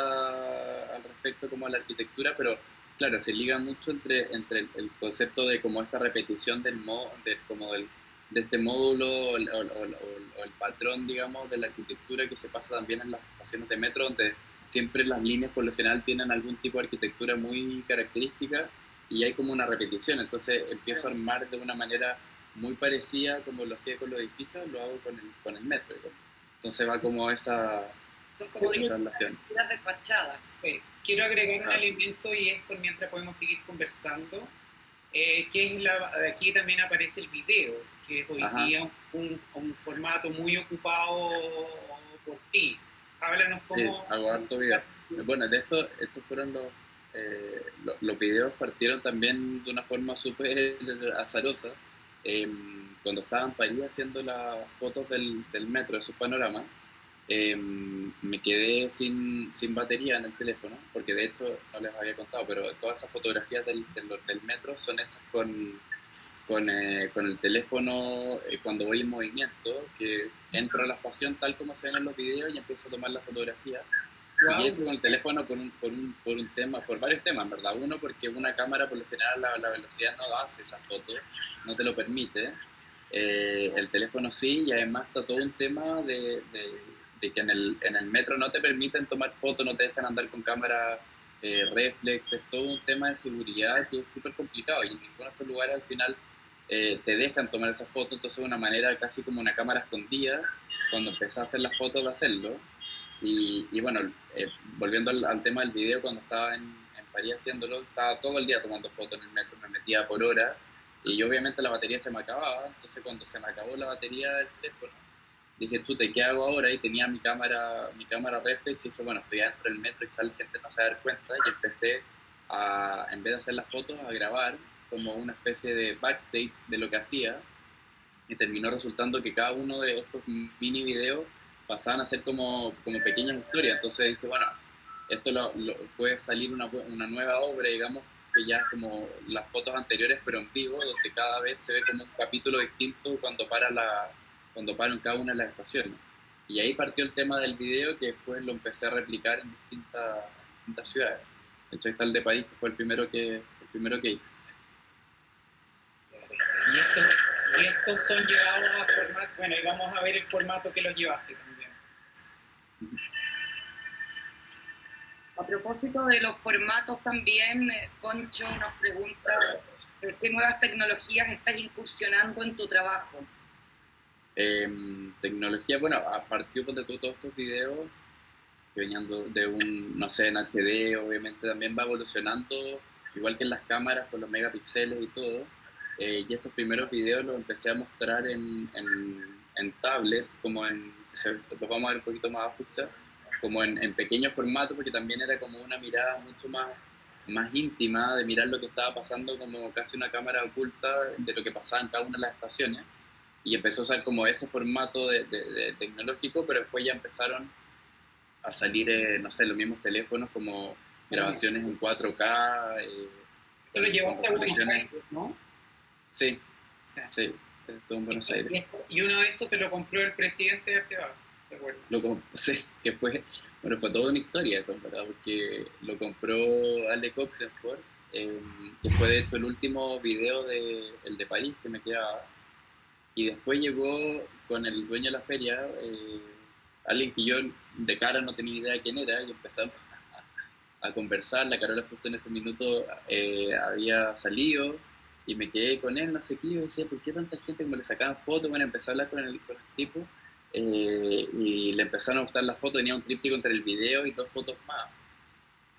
al respecto como a la arquitectura, pero claro, se liga mucho entre el concepto de como esta repetición de este módulo o el patrón, digamos, de la arquitectura que se pasa también en las estaciones de metro, donde siempre las líneas por lo general tienen algún tipo de arquitectura muy característica y hay como una repetición, entonces empiezo a armar de una manera muy parecida como lo hacía con los edificios, lo hago con el metro, digamos. Entonces va como esa... Son como relación de fachadas. Sí. Quiero agregar un elemento y es por mientras podemos seguir conversando, que es aquí también aparece el video, que es hoy día un formato muy ocupado por ti. Háblanos cómo... Sí, hago harto video. Bueno, de estos fueron los videos partieron también de una forma súper azarosa. Cuando estaba en París haciendo las fotos del metro, de sus panoramas, me quedé sin batería en el teléfono, porque de hecho, no les había contado, pero todas esas fotografías del metro son hechas con el teléfono cuando voy en movimiento, que entro a la estación tal como se ven en los videos y empiezo a tomar la fotografía. Wow. Y entro con el teléfono por varios temas, en verdad. Uno, porque una cámara por lo general la velocidad no hace esas fotos, no te lo permite. El teléfono sí, y además está todo un tema de que en el metro no te permiten tomar fotos, no te dejan andar con cámara reflex, es todo un tema de seguridad que es súper complicado y en ninguno de estos lugares al final te dejan tomar esas fotos, entonces es una manera casi como una cámara escondida cuando empezás a hacer las fotos de hacerlo. Y bueno, volviendo al tema del video, cuando estaba en París haciéndolo, estaba todo el día tomando fotos en el metro, me metía por hora y obviamente la batería se me acababa, entonces cuando se me acabó la batería del teléfono dije, chute, ¿qué hago ahora? Y tenía mi cámara reflex y dije, bueno, estoy adentro del metro y quizás la gente no se va a dar cuenta, y empecé en vez de hacer las fotos, a grabar como una especie de backstage de lo que hacía, y terminó resultando que cada uno de estos mini videos pasaban a ser como pequeñas historias. Entonces dije, bueno, esto puede salir una nueva obra, digamos, que ya es como las fotos anteriores, pero en vivo, donde cada vez se ve como un capítulo distinto cuando paran cada una de las estaciones. Y ahí partió el tema del video, que después lo empecé a replicar en distintas ciudades. De hecho, ahí está el de París, que fue el primero que hice. Y estos son llevados a formato, bueno, y vamos a ver el formato que los llevaste también. A propósito de los formatos también, Poncho nos pregunta qué nuevas tecnologías estás incursionando en tu trabajo. Tecnología, bueno, a partir de todos estos videos que venían de un, no sé, en HD, obviamente también va evolucionando, igual que en las cámaras con los megapíxeles y todo. Y estos primeros videos los empecé a mostrar en tablets, como los vamos a ver un poquito más afuera, como en pequeño formato, porque también era como una mirada mucho más íntima de mirar lo que estaba pasando, como casi una cámara oculta de lo que pasaba en cada una de las estaciones. Y empezó a usar como ese formato de tecnológico, pero después ya empezaron a salir, no sé, los mismos teléfonos como grabaciones en 4K. Esto lo llevaste a Buenos Aires, ¿no? Sí, sí, estuvo en Buenos Aires. Y uno de estos te lo compró el presidente de Artebas, ¿te acuerdas? Sí, que fue toda una historia eso, ¿verdad? Porque lo compró Alex Oxenford, que fue de hecho el último video el de París que me quedaba. Y después llegó con el dueño de la feria, alguien que yo de cara no tenía idea de quién era, y empezamos a conversar. La Carola justo en ese minuto había salido, y me quedé con él, no sé qué, y yo decía, ¿por qué tanta gente como le sacaban fotos? Bueno, empecé a hablar con el tipo, y le empezaron a gustar las fotos, tenía un tríptico entre el video y 2 fotos más.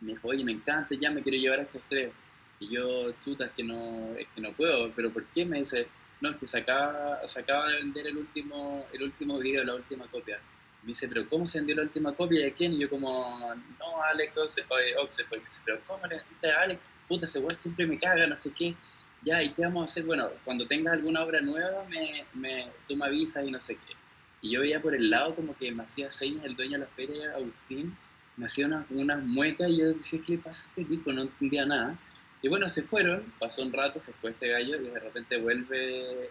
Me dijo, oye, me encanta, ya me quiero llevar a estos 3. Y yo, chuta, es que no puedo, pero ¿por qué? Me dice, no, es que se acaba de vender el último video, la última copia. Me dice, pero ¿cómo se vendió la última copia? ¿De quién? Y yo como, no, Alex Oxenford. Me dice, pero ¿cómo le vendiste a Alex? Puta, ese güey siempre me caga, no sé qué. Ya, ¿y qué vamos a hacer? Bueno, cuando tengas alguna obra nueva, tú me avisas y no sé qué. Y yo veía por el lado como que me hacía señas el dueño de la feria, Agustín, me hacía unas muecas, y yo decía, ¿qué le pasa a este tipo? No entendía nada. Y bueno, se fueron, pasó un rato, se fue este gallo, y de repente vuelve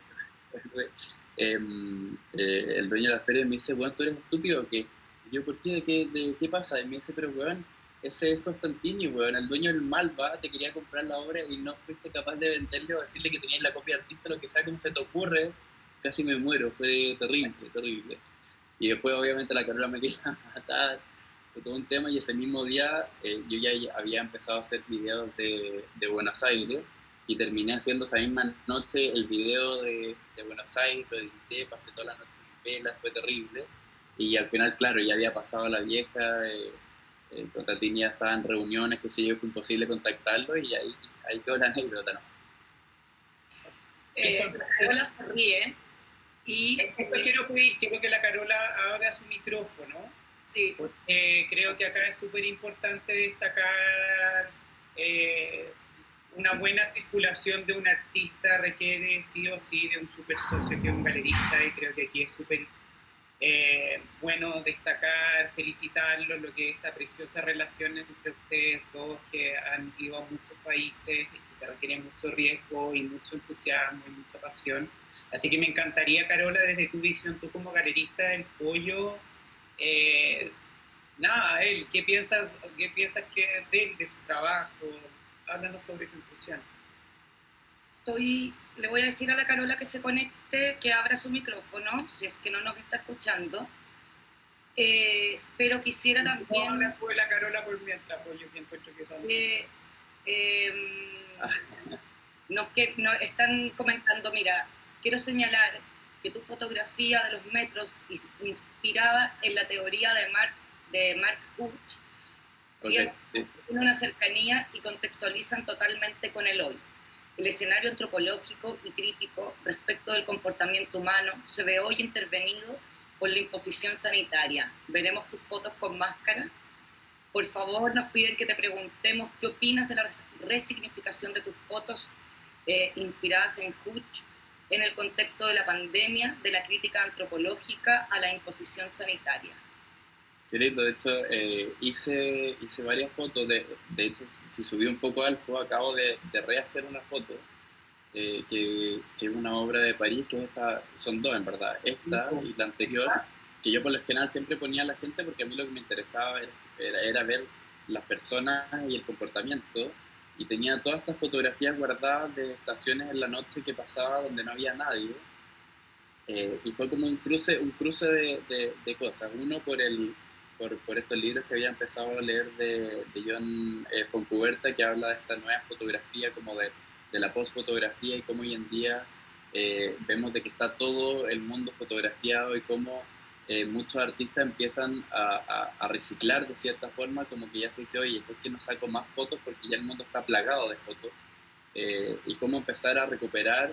el dueño de la feria, y me dice, bueno, ¿tú eres estúpido o qué? Y yo, ¿por qué? ¿De qué pasa? Y me dice, pero weón, ese es Constantini, weón, el dueño del Malva te quería comprar la obra y no fuiste capaz de venderle o decirle que tenías la copia de artista, lo que sea, ¿cómo se te ocurre? Casi me muero, fue terrible, terrible. Y después obviamente la Carola me quería matar, fue todo un tema, y ese mismo día yo ya había empezado a hacer videos de Buenos Aires, y terminé haciendo esa misma noche el video de Buenos Aires, lo edité, pasé toda la noche en vela, fue terrible, y al final, claro, ya había pasado la vieja, Constantini ya estaba en reuniones, que sí, fue imposible contactarlo, y ahí quedó la anécdota, ¿no? Carola se ríe, y quiero que la Carola abra su micrófono. Sí. Porque creo que acá es súper importante destacar una buena circulación de un artista requiere sí o sí de un super socio que es un galerista, y creo que aquí es súper bueno destacar, felicitarlo, lo que es esta preciosa relación entre ustedes dos, que han ido a muchos países y que se requiere mucho riesgo y mucho entusiasmo y mucha pasión. Así que me encantaría, Carola, desde tu visión, tú como galerista del Pollo, nada, él, ¿qué piensas que de él, de su trabajo? Háblanos sobre tu impresión. Le voy a decir a la Carola que se conecte, que abra su micrófono, si es que no nos está escuchando. Pero quisiera también... No, fue la Carola por mientras, pues yo encuentro que son... nos están comentando, mira, quiero señalar que tu fotografía de los metros, inspirada en la teoría de Mark Hutch, tiene una cercanía y contextualizan totalmente con el hoy. El escenario antropológico y crítico respecto del comportamiento humano se ve hoy intervenido por la imposición sanitaria. Veremos tus fotos con máscara. Por favor, nos piden que te preguntemos qué opinas de la resignificación de tus fotos inspiradas en Hutch en el contexto de la pandemia, de la crítica antropológica a la imposición sanitaria. Qué lindo, de hecho, hice varias fotos, de hecho, si subí un poco alto, acabo de rehacer una foto, que es una obra de París, que son 2 en verdad, esta y la anterior, que yo por lo general siempre ponía a la gente, porque a mí lo que me interesaba era ver las personas y el comportamiento, y tenía todas estas fotografías guardadas de estaciones en la noche que pasaba donde no había nadie, y fue como un cruce de cosas. Uno, por por estos libros que había empezado a leer de John Foncuberta, que habla de esta nueva fotografía, como de la postfotografía, y cómo hoy en día vemos de que está todo el mundo fotografiado y cómo muchos artistas empiezan a reciclar de cierta forma, como que ya se dice, oye, es que no saco más fotos porque ya el mundo está plagado de fotos, y cómo empezar a recuperar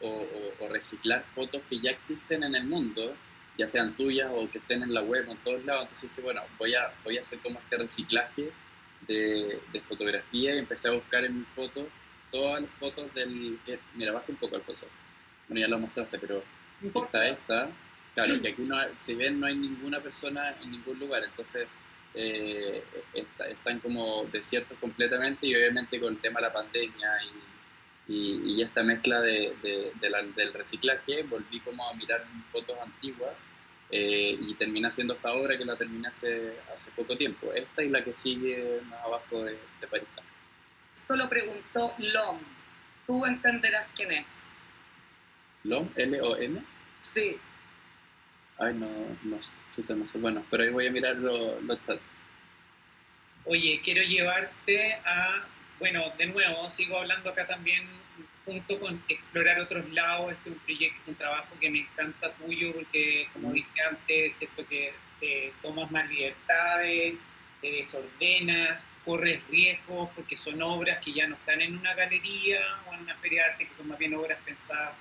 o reciclar fotos que ya existen en el mundo, ya sean tuyas o que estén en la web o en todos lados. Entonces dije, bueno, voy a hacer como este reciclaje de fotografía, y empecé a buscar en mis fotos todas las fotos mira, baja un poco, Alfonso. Bueno, ya lo mostraste, pero esta, claro, que aquí no hay, si ven, no hay ninguna persona en ningún lugar, entonces están como desiertos completamente, y obviamente con el tema de la pandemia y esta mezcla del reciclaje, volví como a mirar fotos antiguas, y terminé haciendo esta obra, que la terminé hace poco tiempo. Esta y la que sigue más abajo de París. Esto lo preguntó Lom. Tú entenderás quién es. ¿Lom? ¿L-O-M? Sí. Ay, no sé. Bueno, pero ahí voy a mirar los chats. Oye, quiero llevarte a, bueno, de nuevo, sigo hablando acá también, junto con explorar otros lados. Este es un proyecto, un trabajo que me encanta tuyo, porque como dije antes, siento que te tomas más libertades, te desordenas, corres riesgos, porque son obras que ya no están en una galería o en una feria de arte, que son más bien obras pensadas,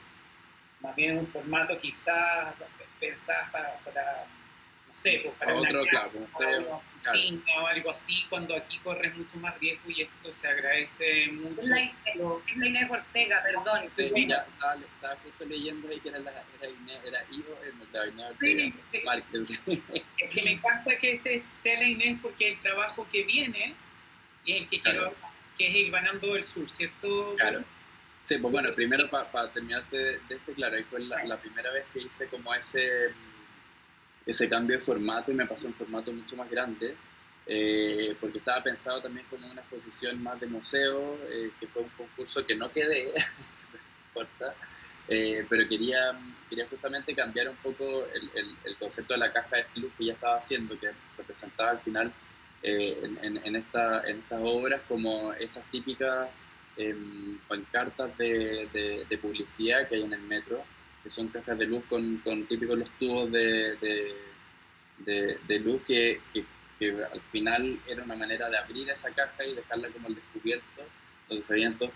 más bien en un formato quizás pensadas para no sé, pues para otro, una claro, oficina o algo así, cuando aquí corres mucho más riesgo, y esto se agradece mucho. Es la Inés Ortega, perdón. Sí, ya estaba justo leyendo ahí que era hijo de Inés Ortega. Sí. Es que me encanta que ese esté la Inés, porque el trabajo que viene y el que quiero, que es Hilvanando del Sur, ¿cierto? Claro. Sí, pues bueno, primero para terminarte de este, claro, ahí fue la primera vez que hice como ese cambio de formato, y me pasé a un formato mucho más grande, porque estaba pensado también como una exposición más de museo, que fue un concurso que no quedé, pero quería justamente cambiar un poco el concepto de la caja de luz que ya estaba haciendo, que representaba al final en estas obras como esas típicas pancartas de publicidad que hay en el metro, que son cajas de luz con típicos los tubos de luz que al final era una manera de abrir esa caja y dejarla como al descubierto, donde se veían todos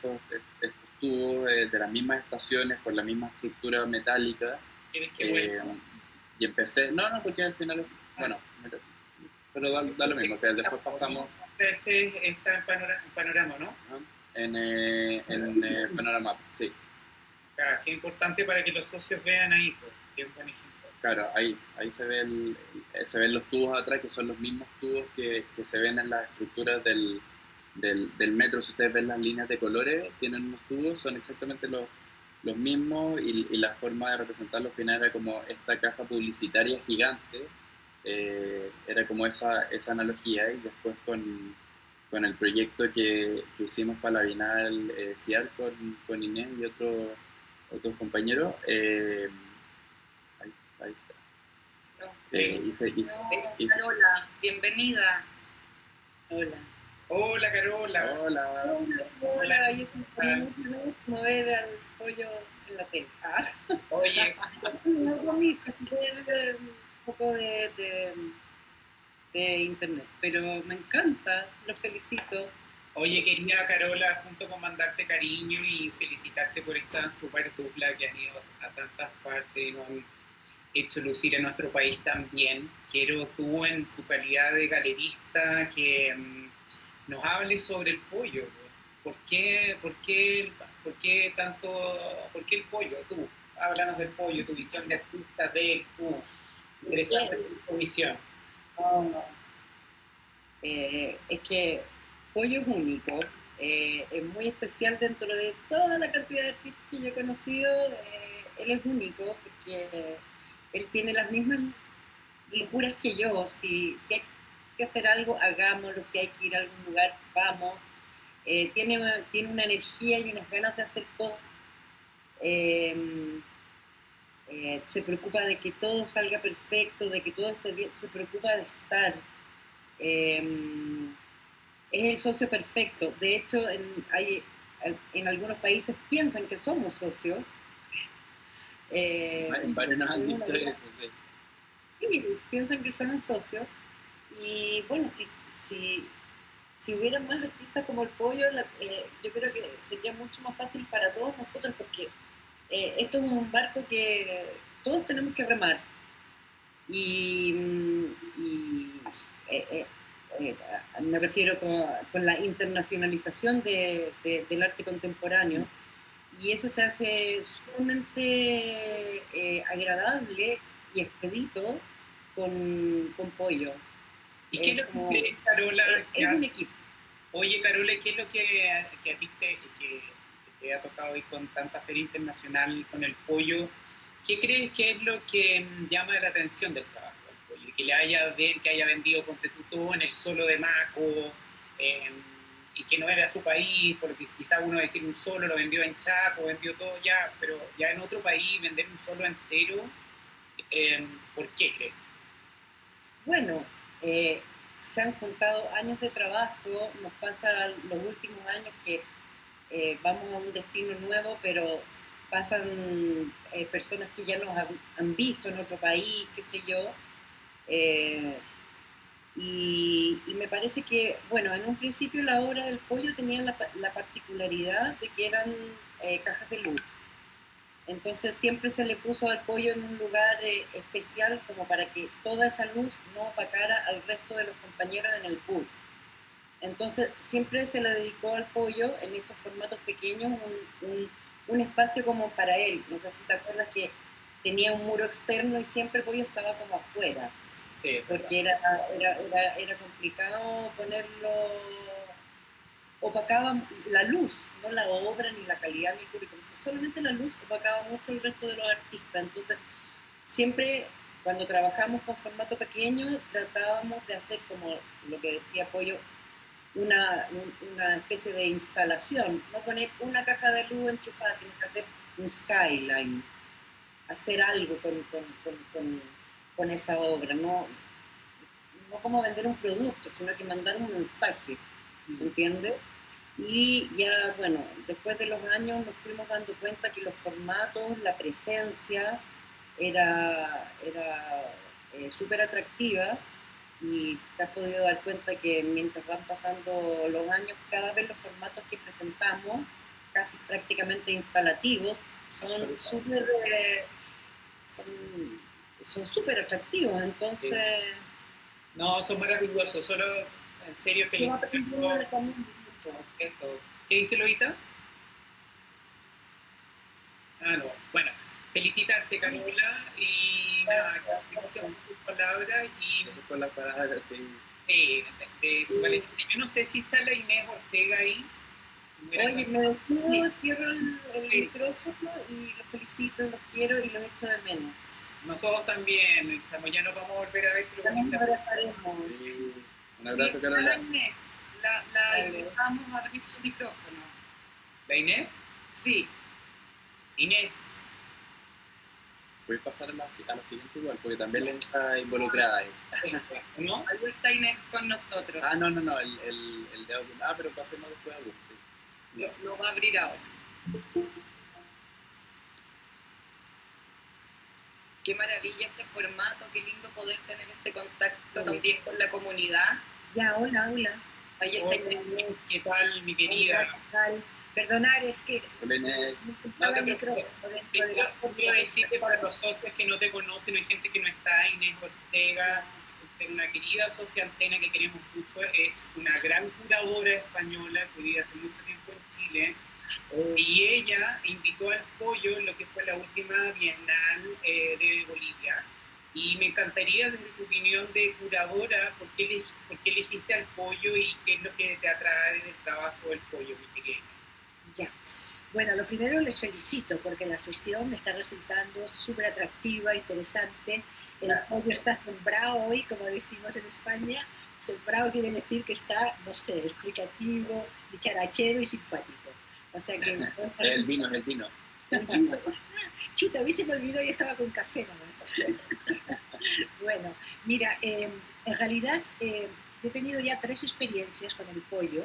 estos tubos de las mismas estaciones con la misma estructura metálica. Y empecé, no, porque al final, bueno, pero da lo mismo, que después pasamos... Este está en panorama, ¿no? En Panorama, sí. Claro, qué importante para que los socios vean ahí, pues, qué buen ejemplo. Claro, ahí se ven los tubos atrás, que son los mismos tubos que se ven en las estructuras del metro. Si ustedes ven las líneas de colores, tienen unos tubos, son exactamente los mismos, y la forma de representarlo al final era como esta caja publicitaria gigante, era como esa analogía. Y después con el proyecto que hicimos para la Bienal CIAR con Inés y otros compañeros, ahí está. Carola, bienvenida. Hola. Hola, Carola. Hola, yo estoy feliz de mover al pollo en la tele. Oye, un poco de internet, pero me encanta, los felicito. Oye, querida Carola, junto con mandarte cariño y felicitarte por esta super dupla que han ido a tantas partes y nos han hecho lucir en nuestro país también. Quiero tú, en tu calidad de galerista, que nos hables sobre el pollo. ¿Por qué el pollo? Tú, háblanos del pollo, tu visión de artista, de tú. Interesante tu visión. Es que pollo es único, es muy especial dentro de toda la cantidad de artistas que yo he conocido. Él es único porque él tiene las mismas locuras que yo. Si hay que hacer algo, hagámoslo. Si hay que ir a algún lugar, vamos. Tiene una energía y unas ganas de hacer cosas. se preocupa de que todo salga perfecto, de que todo esté bien, se preocupa de estar. Es el socio perfecto. De hecho, en algunos países piensan que somos socios. En varios nos han dicho eso, sí. Sí, piensan que somos socios. Y bueno, si hubieran más artistas como el Pollo, yo creo que sería mucho más fácil para todos nosotros, porque esto es un barco que todos tenemos que remar. Y me refiero con la internacionalización del arte contemporáneo, y eso se hace sumamente agradable y expedito con Pollo. ¿Y qué es lo que crees, Carola? Es un equipo. Oye, Carola, ¿qué es lo que a ti te ha tocado ir con tanta feria internacional con el Pollo? ¿Qué crees que es lo que llama la atención del trabajo del Pollo? Que le haya vendido, ponte tú, todo en el solo de Maco, y que no era su país, porque quizá uno va a decir un solo lo vendió en Chaco, vendió todo ya, pero ya en otro país vender un solo entero, ¿por qué crees? Bueno, se han juntado años de trabajo, nos pasa los últimos años que vamos a un destino nuevo, pero pasan personas que ya nos han visto en otro país, qué sé yo, y me parece que, bueno, en un principio la obra del Pollo tenía la particularidad de que eran cajas de luz. Entonces siempre se le puso al Pollo en un lugar especial, como para que toda esa luz no opacara al resto de los compañeros en el booth. Entonces siempre se le dedicó al Pollo en estos formatos pequeños un espacio como para él. No sé si te acuerdas que tenía un muro externo y siempre el Pollo estaba como afuera. Sí, porque era complicado ponerlo, opacaba la luz, no la obra, ni la calidad, ni el currículum, solamente la luz opacaba mucho el resto de los artistas. Entonces, siempre cuando trabajamos con formato pequeño, tratábamos de hacer, como lo que decía Pollo, una especie de instalación, no poner una caja de luz enchufada, sino que hacer un skyline, hacer algo con esa obra, no como vender un producto, sino que mandar un mensaje, ¿entiendes? Y ya, bueno, después de los años nos fuimos dando cuenta que los formatos, la presencia era súper atractiva, y te has podido dar cuenta que mientras van pasando los años, cada vez los formatos que presentamos, casi prácticamente instalativos, son súper atractivos. Entonces, sí. No, son maravillosos, solo en serio felicitaciones. ¿Qué dice Lolita? Ah, no, bueno, felicitarte, Carola, y nada, gracias por tus palabras y Gracias por las palabras, sí. de su Valentina. Yo no sé si está la Inés Ortega ahí. Oye, me despido, cierro el micrófono y los felicito, los quiero y los echo de menos. Nosotros también, chamo, ya nos vamos a volver a ver. También nos abrazaremos. Sí. Un abrazo, Carola. Inés, la invitamos a abrir su micrófono. ¿La Inés? Sí. Inés. Voy a pasar a la siguiente igual, porque también le está involucrada ahí. ¿No? Ahí está Inés con nosotros. Ah, no, el de audio. Ah, pero pasemos después a Google, sí. Lo va a abrir ahora. Qué maravilla este formato, qué lindo poder tener este contacto también con la comunidad. Ya, hola. Ahí está Inés. ¿Qué tal, mi querida? Hola, ¿qué tal? Perdonar, es que Hola, Inés. No te preocupes. Quiero decirte para los socios que no te conocen, hay gente que no está, Inés Ortega, una querida socia Antena que queremos mucho, es una gran curadora española que vive hace mucho tiempo en Chile, y ella invitó al Pollo en lo que fue la última Bienal de Bolivia, y me encantaría, desde tu opinión de curadora, ¿por qué elegiste al Pollo y qué es lo que te atrae del trabajo del Pollo, mi querida? ya. Bueno, lo primero les felicito porque la sesión me está resultando súper atractiva, interesante. El Pollo está sembrado hoy, como decimos en España. Sembrado quiere decir que está, no sé, explicativo, dicharachero y simpático. O sea que... Es el vino. Chuta, a mí se me olvidó y estaba con café nomás. Bueno, mira, en realidad yo he tenido ya 3 experiencias con el pollo,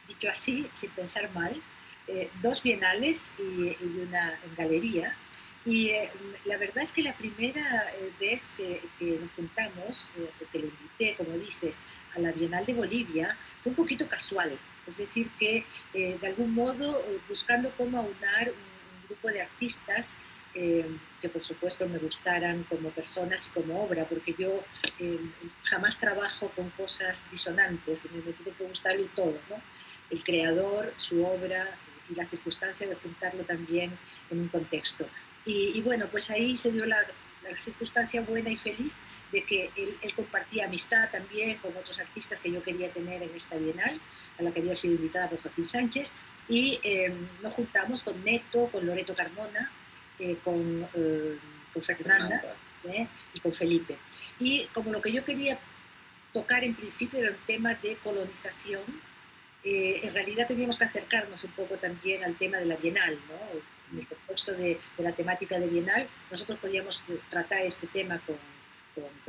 dicho así, sin pensar mal, 2 bienales y una en galería. Y la verdad es que la primera vez que nos juntamos, que lo invité, como dices, a la Bienal de Bolivia, fue un poquito casual. Es decir, que de algún modo buscando cómo aunar un grupo de artistas que por supuesto me gustaran como personas y como obra, porque yo jamás trabajo con cosas disonantes, me tiene que gustar el todo, ¿no? El creador, su obra y la circunstancia de juntarlo también en un contexto. Y bueno, pues ahí se dio la circunstancia buena y feliz de que él compartía amistad también con otros artistas que yo quería tener en esta Bienal, a la que había sido invitada por Joaquín Sánchez, y nos juntamos con Neto, con Loreto Carmona, con Fernanda y con Felipe. Y como lo que yo quería tocar en principio era un tema de colonización, en realidad teníamos que acercarnos un poco también al tema de la Bienal, ¿no? En el contexto de la temática de Bienal, nosotros podíamos tratar este tema con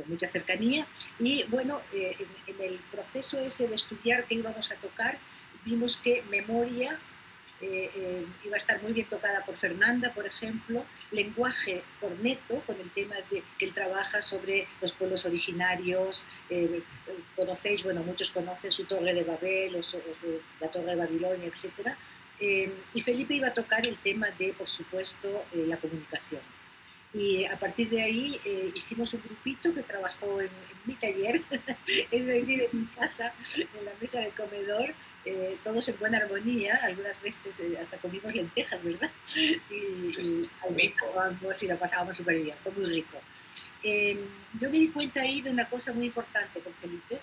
mucha cercanía y bueno, en el proceso ese de estudiar qué íbamos a tocar, vimos que memoria iba a estar muy bien tocada por Fernanda, por ejemplo, lenguaje por Neto, con el tema de que él trabaja sobre los pueblos originarios, conocéis, bueno, muchos conocen su Torre de Babel o la Torre de Babilonia, etc. Y Felipe iba a tocar el tema de, por supuesto, la comunicación. Y a partir de ahí hicimos un grupito que trabajó en mi taller, es decir, en mi casa, en la mesa de comedor, todos en buena armonía, algunas veces hasta comimos lentejas, ¿verdad? Y almorzamos y lo pasábamos súper bien, fue muy rico. Yo me di cuenta ahí de una cosa muy importante con Felipe,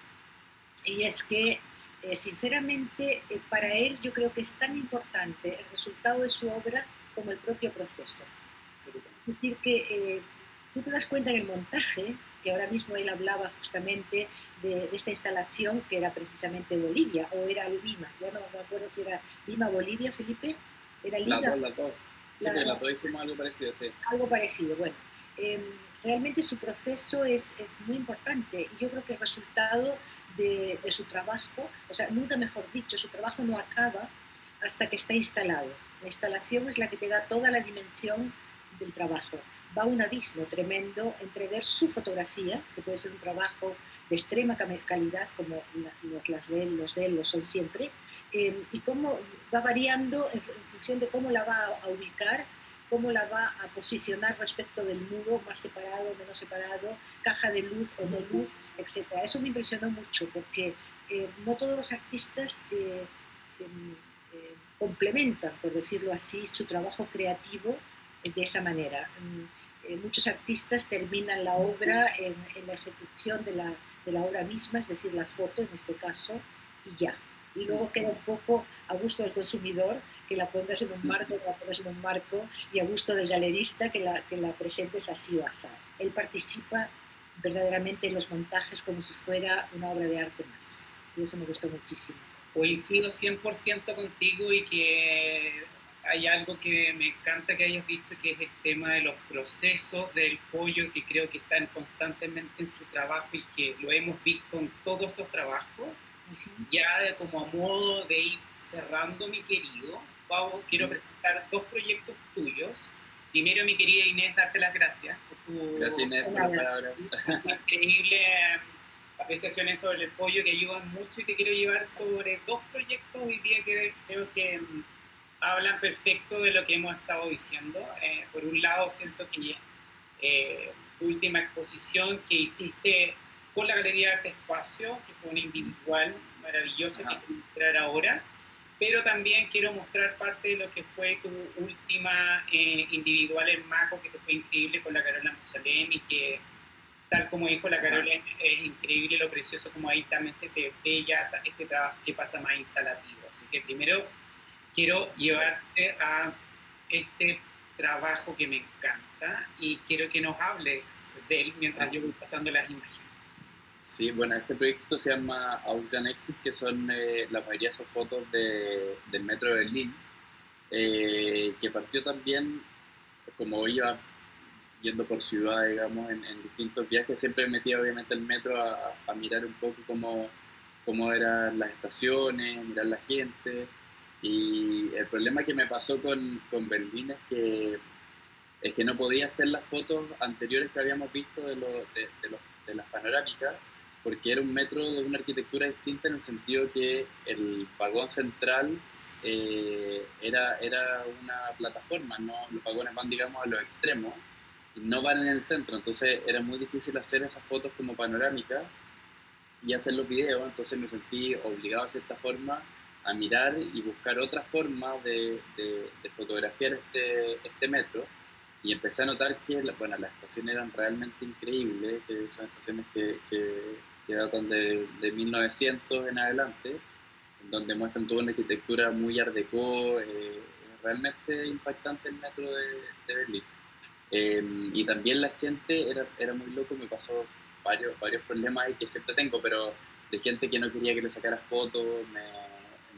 y es que sinceramente para él yo creo que es tan importante el resultado de su obra como el propio proceso. Es decir, que tú te das cuenta en el montaje, que ahora mismo él hablaba justamente de esta instalación que era precisamente Bolivia, o era Lima, ya no me acuerdo si era Lima, Bolivia, Felipe, era Lima. La dos. Sí, la dos hicimos algo parecido, sí. Algo parecido, bueno. Realmente su proceso es muy importante y yo creo que el resultado de su trabajo, o sea, nunca mejor dicho, su trabajo no acaba hasta que está instalado. La instalación es la que te da toda la dimensión del trabajo. Va un abismo tremendo entre ver su fotografía, que puede ser un trabajo de extrema calidad, como los de él lo son siempre, y cómo va variando en función de cómo la va a ubicar, cómo la va a posicionar respecto del muro, más separado, menos separado, caja de luz o no luz, etc. Eso me impresionó mucho, porque no todos los artistas complementan, por decirlo así, su trabajo creativo de esa manera. Muchos artistas terminan la obra en la ejecución de la obra misma, es decir, la foto en este caso, y ya. Y luego queda un poco a gusto del consumidor, que la pongas en un marco, la pongas en un marco, y a gusto del galerista, que la presentes así o así. Él participa verdaderamente en los montajes como si fuera una obra de arte más. Y eso me gustó muchísimo. Coincido 100% contigo y que hay algo que me encanta que hayas dicho, que es el tema de los procesos del pollo, que creo que están constantemente en su trabajo y que lo hemos visto en todos estos trabajos. Ya como a modo de ir cerrando, mi querido, Pau, quiero presentar 2 proyectos tuyos. Primero, mi querida Inés, darte las gracias por tu... Gracias, Inés, por las palabras. Increíble apreciaciones sobre el pollo que ayudan mucho, y te quiero llevar sobre 2 proyectos hoy día que creo que hablan perfecto de lo que hemos estado diciendo. Por un lado, siento que tu última exposición que hiciste con la Galería de Arte Espacio, que fue una individual maravillosa que quiero mostrar ahora, pero también quiero mostrar parte de lo que fue tu última individual en Maco, que te fue increíble, con la Carola Musalem, y que, tal como dijo la Carola, es increíble lo precioso como ahí también se te ve ya este trabajo que pasa más instalativo. Así que primero quiero llevarte a este trabajo que me encanta y quiero que nos hables de él mientras yo voy pasando las imágenes. Sí, bueno, este proyecto se llama Outgun Exit, que son, la mayoría son fotos del metro de Berlín. que partió también, como iba yendo por ciudad, digamos, en distintos viajes, siempre me metía obviamente el metro a mirar un poco cómo eran las estaciones, mirar la gente. Y el problema que me pasó con Berlín es que no podía hacer las fotos anteriores que habíamos visto de las panorámicas, porque era un metro de una arquitectura distinta en el sentido que el vagón central era una plataforma, ¿no? Los vagones van, digamos, a los extremos y no van en el centro, entonces era muy difícil hacer esas fotos como panorámicas y hacer los videos, entonces me sentí obligado de cierta forma a mirar y buscar otras formas de fotografiar este metro, y empecé a notar que bueno, las estaciones eran realmente increíbles, que son estaciones que datan de 1900 en adelante, en donde muestran toda una arquitectura muy art déco, realmente impactante el metro de Berlín. Y también la gente era muy loco, me pasó varios problemas ahí que siempre tengo, pero de gente que no quería que le sacara fotos,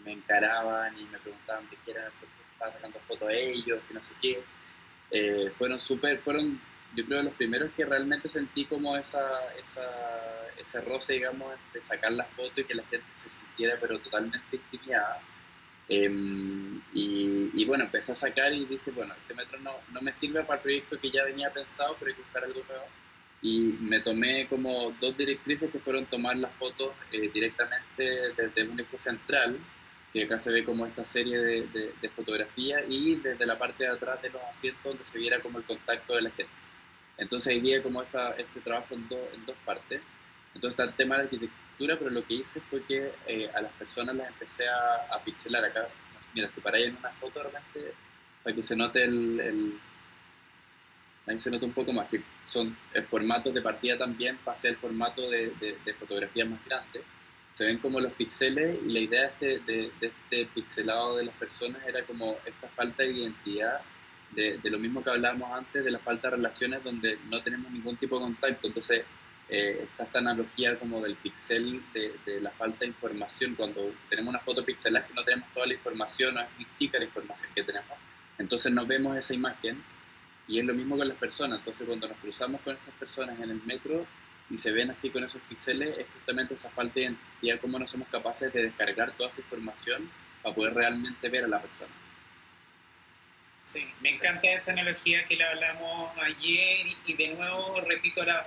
me encaraban y me preguntaban de qué era, por qué estaba sacando fotos a ellos, que no sé qué. Fueron yo creo los primeros que realmente sentí como ese roce, digamos, de sacar las fotos y que la gente se sintiera pero totalmente intimidada. Y bueno, empecé a sacar y dije, bueno, este metro no me sirve para el proyecto que ya venía pensado, pero hay que buscar algo nuevo. Y me tomé como dos directrices que fueron tomar las fotos directamente desde un eje central, que acá se ve como esta serie de fotografía, y desde la parte de atrás de los asientos donde se viera como el contacto de la gente. Entonces ahí vi como este trabajo en dos partes. Entonces está el tema de la arquitectura, pero lo que hice fue que a las personas las empecé a pixelar acá. Mira, si paráis en una foto realmente, para que se note ahí se nota un poco más, que son formatos de partida también, pasé el formato de fotografías más grandes. Se ven como los píxeles, y la idea de este pixelado de las personas era como esta falta de identidad, de lo mismo que hablábamos antes, de la falta de relaciones donde no tenemos ningún tipo de contacto. Entonces, está esta analogía como del pixel, de la falta de información. Cuando tenemos una foto pixelada que no tenemos toda la información, no es muy chica la información que tenemos, entonces no vemos esa imagen. Y es lo mismo con las personas, entonces cuando nos cruzamos con estas personas en el metro y se ven así con esos píxeles, es justamente esa falta de identidad, cómo no somos capaces de descargar toda esa información para poder realmente ver a la persona. Sí, me encanta esa analogía que le hablamos ayer, y de nuevo repito la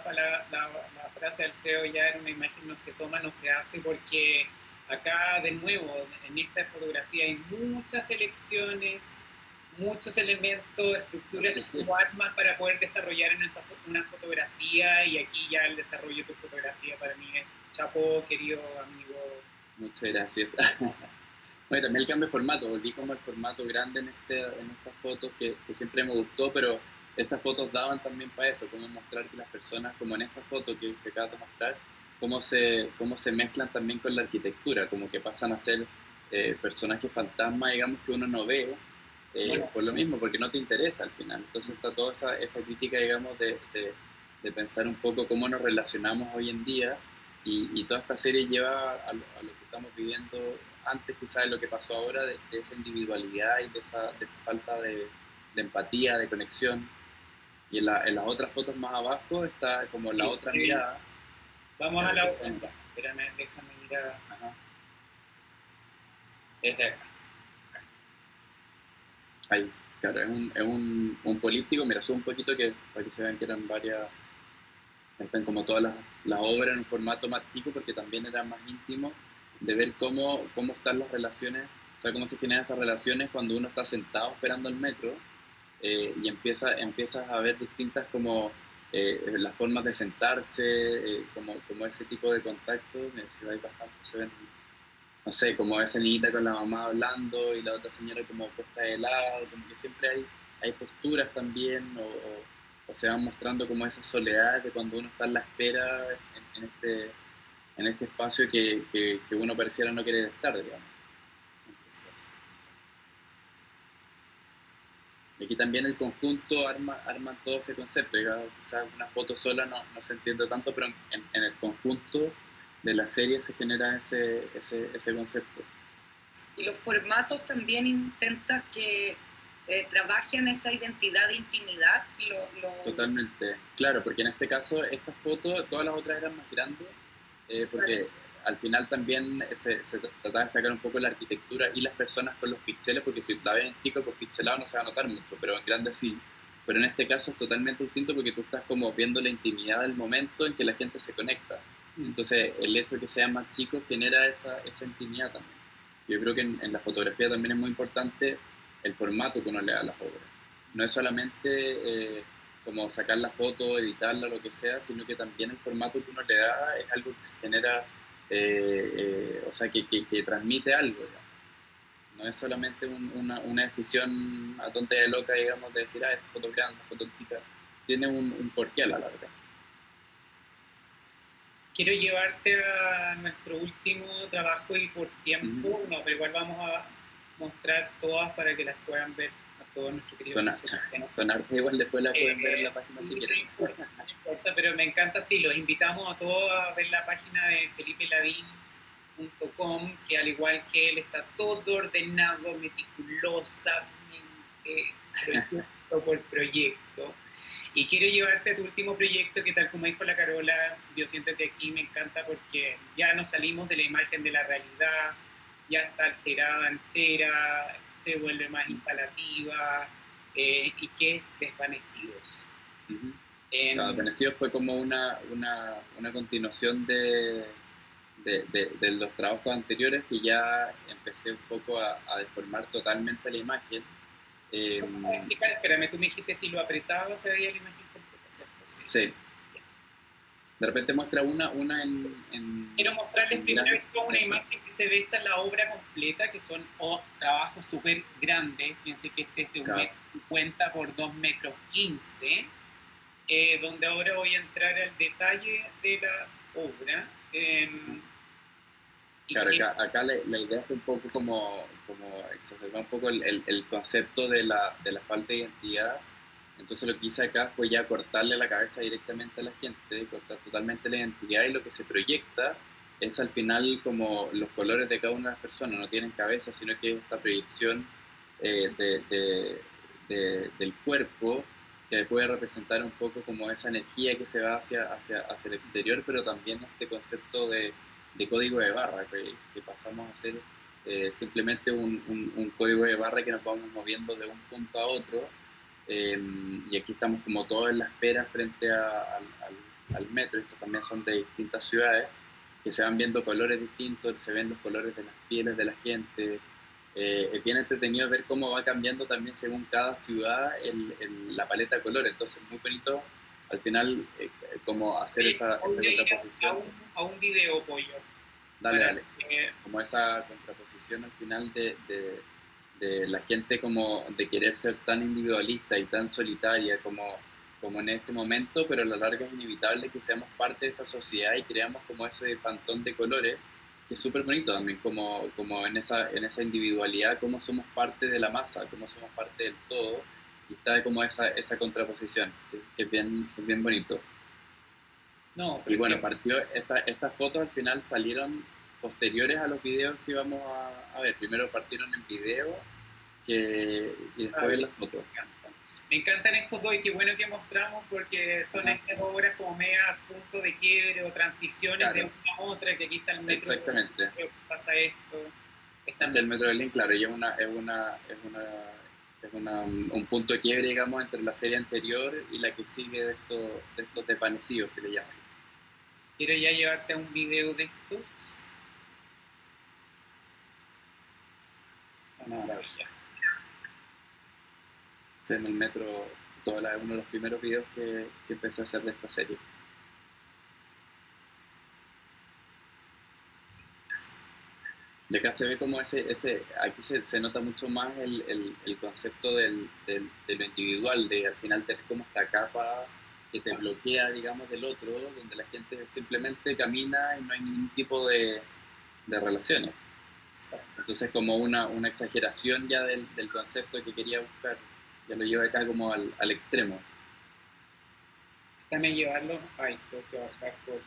frase de Alfredo: ya en una imagen no se toma, no se hace, porque acá de nuevo en esta fotografía hay muchas elecciones, muchos elementos, estructuras o armas para poder desarrollar en una fotografía, y aquí ya el desarrollo de tu fotografía para mí es chapó, querido amigo. Muchas gracias. Bueno, también el cambio de formato, volví como el formato grande en estas fotos que siempre me gustó, pero estas fotos daban también para eso, cómo mostrar que las personas, como en esa foto que acabas de mostrar, cómo se mezclan también con la arquitectura, como que pasan a ser personajes fantasmas, digamos, que uno no ve, bueno, por lo mismo, porque no te interesa al final. Entonces está toda esa crítica, digamos, de pensar un poco cómo nos relacionamos hoy en día, y toda esta serie lleva a lo que estamos viviendo antes quizás de lo que pasó ahora, de esa individualidad y de esa falta de empatía, de conexión. Y en las otras fotos más abajo está como la otra mirada. Vamos a la otra. Espérame, déjame mirar. Ajá. Desde acá. Ahí, claro, es un político. Mira, sube un poquito para que se vean que eran varias. Están como todas las obras en un formato más chico, porque también era más íntimo de ver cómo están las relaciones, o sea, cómo se generan esas relaciones cuando uno está sentado esperando el metro, y empiezas a ver distintas como las formas de sentarse, como ese tipo de contacto. Si vais bajando, se ven, no sé, como esa niñita con la mamá hablando y la otra señora como puesta de lado, como que siempre hay posturas también, o se van mostrando como esa soledad de cuando uno está en la espera en este espacio que uno pareciera no querer estar, digamos. Y aquí también el conjunto arma todo ese concepto. Digamos, quizás una foto sola no se entiende tanto, pero en el conjunto de la serie se genera ese concepto. Y los formatos también intentas que trabajen esa identidad de intimidad. Totalmente, claro, porque en este caso estas fotos, todas las otras eran más grandes, porque al final también se trataba de destacar un poco la arquitectura y las personas con los píxeles, porque si la ven en chico con pixelado no se va a notar mucho, pero en grande sí. Pero en este caso es totalmente distinto porque tú estás como viendo la intimidad del momento en que la gente se conecta. Entonces el hecho de que sean más chicos genera esa intimidad también. Yo creo que en la fotografía también es muy importante el formato que uno le da a las obras. No es solamente como sacar la foto, editarla, lo que sea, sino que también el formato que uno le da es algo que se genera, o sea, que transmite algo, digamos. No es solamente una decisión a tonta de loca, digamos, de decir, esta foto grande, esta foto chica. Tiene un porqué a la larga. Quiero llevarte a nuestro último trabajo y por tiempo, no, pero igual vamos a mostrar todas para que las puedan ver a todos nuestros queridos. Son arte, igual después las pueden ver en la página si quieren. No importa, pero me encanta, sí, los invitamos a todos a ver la página de felipelavín.com, que al igual que él está todo ordenado, meticulosamente, proyecto por proyecto. Y quiero llevarte a tu último proyecto que, tal como dijo la Carola, yo siento que aquí me encanta porque ya nos salimos de la imagen de la realidad, ya está alterada entera, se vuelve más instalativa, y que es Desvanecidos. Desvanecidos fue como una continuación de los trabajos anteriores, que ya empecé un poco a deformar totalmente la imagen. Espérame, tú me dijiste si lo apretaba se veía la imagen completa, ¿cierto? Sí. De repente muestra una en Quiero mostrarles primero una imagen que se ve, esta es la obra completa, que son trabajos súper grandes. Piensen que este es de 1,50 m por 2,15 m, donde ahora voy a entrar al detalle de la obra. Claro, acá la idea es un poco como exacerbar un poco el concepto de la falta de identidad. Entonces lo que hice acá fue ya cortarle la cabeza directamente a la gente, cortar totalmente la identidad, y lo que se proyecta es al final como los colores de cada una de las personas, no tienen cabeza, sino que es esta proyección del cuerpo, que puede representar un poco como esa energía que se va hacia el exterior, pero también este concepto de código de barra, que pasamos a ser simplemente un código de barra que nos vamos moviendo de un punto a otro, y aquí estamos como todos en la espera frente al metro. Estos también son de distintas ciudades, que se van viendo colores distintos, se ven los colores de las pieles de la gente. Es bien entretenido ver cómo va cambiando también según cada ciudad la paleta de colores, entonces muy bonito al final como hacer esa contraposición. A un video, Pollo. Dale. Como esa contraposición al final de la gente, como de querer ser tan individualista y tan solitaria como en ese momento, pero a la larga es inevitable que seamos parte de esa sociedad y creamos como ese pantón de colores, que es súper bonito también, como en esa individualidad, cómo somos parte de la masa, cómo somos parte del todo, y está como esa contraposición, que es bien bonito. No, y bueno, partió estas fotos al final salieron posteriores a los videos que íbamos a ver. Primero partieron en video y después las fotos. Me encantan estos dos, y qué bueno que mostramos, porque son estas obras como media punto de quiebre o transiciones de una a otra, que aquí está el metro. Exactamente. Pasa esto. Está el metro de Berlín, claro, y es un punto de quiebre, digamos, entre la serie anterior y la que sigue de estos desvanecidos que le llaman. Quiero ya llevarte a un video de estos. Una maravilla. En el metro, uno de los primeros videos que empecé a hacer de esta serie. Y acá se ve como aquí se nota mucho más el concepto de lo individual, de al final tener como esta capa que te bloquea, digamos, del otro, donde la gente simplemente camina y no hay ningún tipo de relaciones. Entonces como una exageración ya del concepto que quería buscar, ya lo llevo acá como al extremo. Déjame llevarlo, tengo que bajar por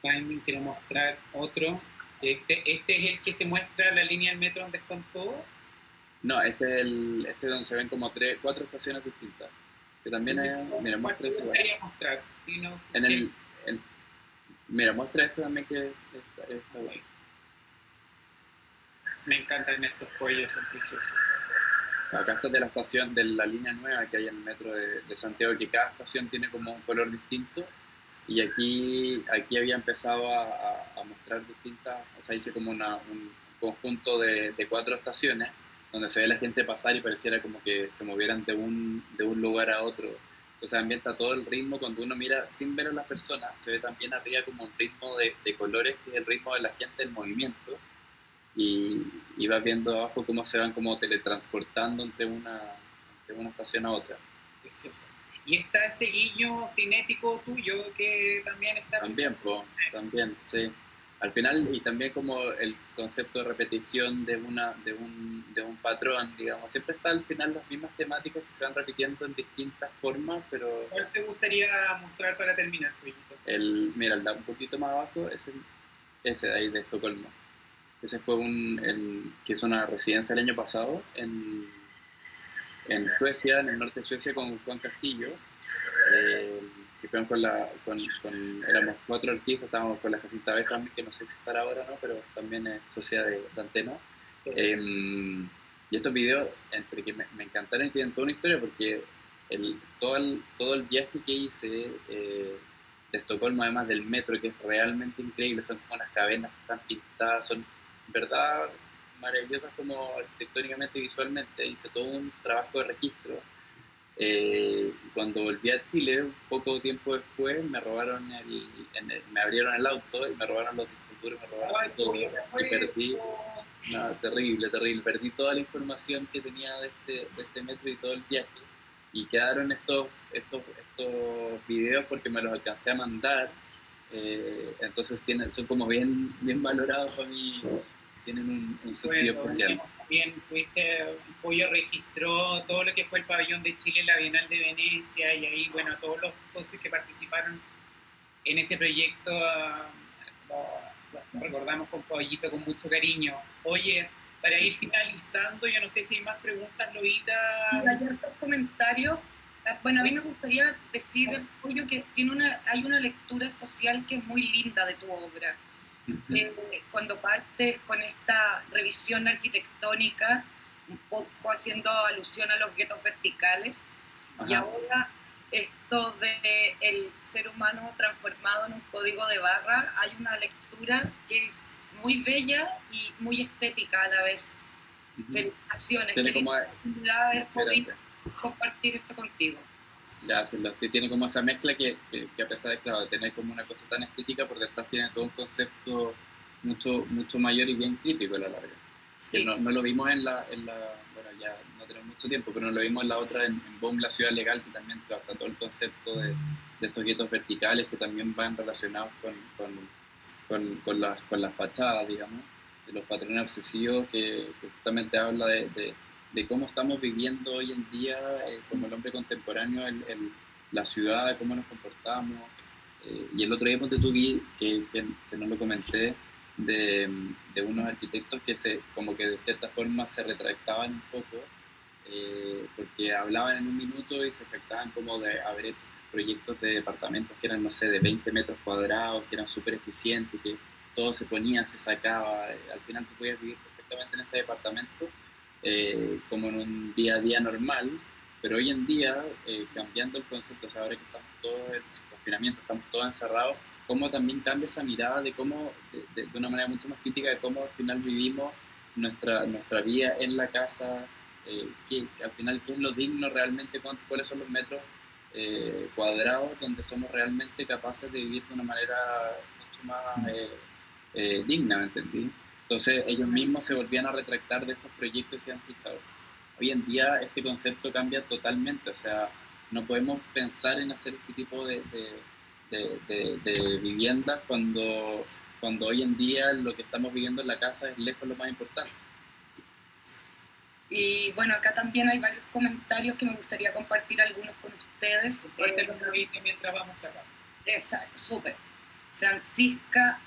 timing. Quiero mostrar otro Este es el que se muestra la línea del metro donde están todos. No, este es donde se ven como 4 estaciones distintas. Que también es. Mira, muestra ese. Mostrar? Mira, muestra ese también que está bueno. Me encantan estos pollos, son preciosos. Acá está de la estación, de la línea nueva que hay en el metro de Santiago, que cada estación tiene como un color distinto. Y aquí había empezado a mostrar distintas, o sea, hice como un conjunto de 4 estaciones, donde se ve la gente pasar y pareciera como que se movieran de un lugar a otro. Entonces ambienta todo el ritmo, cuando uno mira sin ver a las personas, se ve también arriba como un ritmo de colores, que es el ritmo de la gente, el movimiento. Y vas viendo abajo cómo se van como teletransportando entre una estación a otra. Precioso. Y está ese guiño cinético tuyo que también está... También, sí. Al final, y también como el concepto de repetición de un patrón, digamos, siempre está al final las mismas temáticas que se van repitiendo en distintas formas, pero... ¿Cuál te gustaría mostrar para terminar, Pollito? Mira, el de un poquito más abajo es ese de ahí de Estocolmo. Ese fue que es una residencia el año pasado en Suecia, en el norte de Suecia, con Juan Castillo, que fuimos éramos 4 artistas, estábamos con la Jacinta Besa, que no sé si estará ahora o no, pero también es socia de Antena. Y estos videos, entre que me encantaron y tienen toda una historia, porque todo el viaje que hice de Estocolmo, además del metro, que es realmente increíble, son como unas cavernas que están pintadas, son verdad maravillosas como arquitectónicamente y visualmente. Hice todo un trabajo de registro. Cuando volví a Chile, un poco tiempo después, me abrieron el auto y me robaron los discos duros, me robaron todo. Y perdí, terrible, perdí toda la información que tenía de este metro y todo el viaje. Y quedaron estos videos porque me los alcancé a mandar. Entonces son como bien valorados para mí, tienen un sentido especial. También un Pollo registró todo lo que fue el pabellón de Chile, la Bienal de Venecia, y ahí, bueno, todos los socios que participaron en ese proyecto lo recordamos con Pollito con mucho cariño. Oye, para ir finalizando, yo no sé si hay más preguntas, Loita. Hay otros comentarios. Bueno, a mí me gustaría decir, Pollo, que hay una lectura social que es muy linda de tu obra. Cuando partes con esta revisión arquitectónica, un poco haciendo alusión a los guetos verticales, y ahora esto de el ser humano transformado en un código de barra, hay una lectura que es muy bella y muy estética a la vez. Felicitaciones, qué oportunidad haber podido compartir esto contigo. Gracias, sí, tiene como esa mezcla que a pesar de tener como una cosa tan estética, por detrás tiene todo un concepto mucho mayor y bien crítico a la larga. Sí. Que no lo vimos bueno, ya no tenemos mucho tiempo, pero no lo vimos en la otra, en Boom, la ciudad legal, que también trata todo el concepto de estos guetos verticales que también van relacionados con las fachadas, digamos, de los patrones obsesivos, que justamente habla de cómo estamos viviendo hoy en día como el hombre contemporáneo en la ciudad, cómo nos comportamos. Y el otro día ponte tú que no lo comenté, de unos arquitectos que como que de cierta forma se retractaban un poco, porque hablaban en un minuto y se jactaban como de haber hecho proyectos de departamentos que eran, no sé, de 20 metros cuadrados, que eran súper eficientes, que todo se ponía, se sacaba, al final tú podías vivir perfectamente en ese departamento, como en un día a día normal, pero hoy en día, cambiando el concepto, o sea, ahora que estamos todos en confinamiento, estamos todos encerrados, cómo también cambia esa mirada de cómo, de una manera mucho más crítica, de cómo al final vivimos nuestra vida en la casa, al final qué es lo digno realmente, cuáles son los metros cuadrados donde somos realmente capaces de vivir de una manera mucho más digna, ¿me entendí? Entonces ellos mismos se volvían a retractar de estos proyectos y se han fichado. Hoy en día este concepto cambia totalmente, o sea, no podemos pensar en hacer este tipo de viviendas cuando hoy en día lo que estamos viviendo en la casa es lejos lo más importante. Y bueno, acá también hay varios comentarios que me gustaría compartir algunos con ustedes. Mientras vamos a hablar. Exacto, súper. Francisca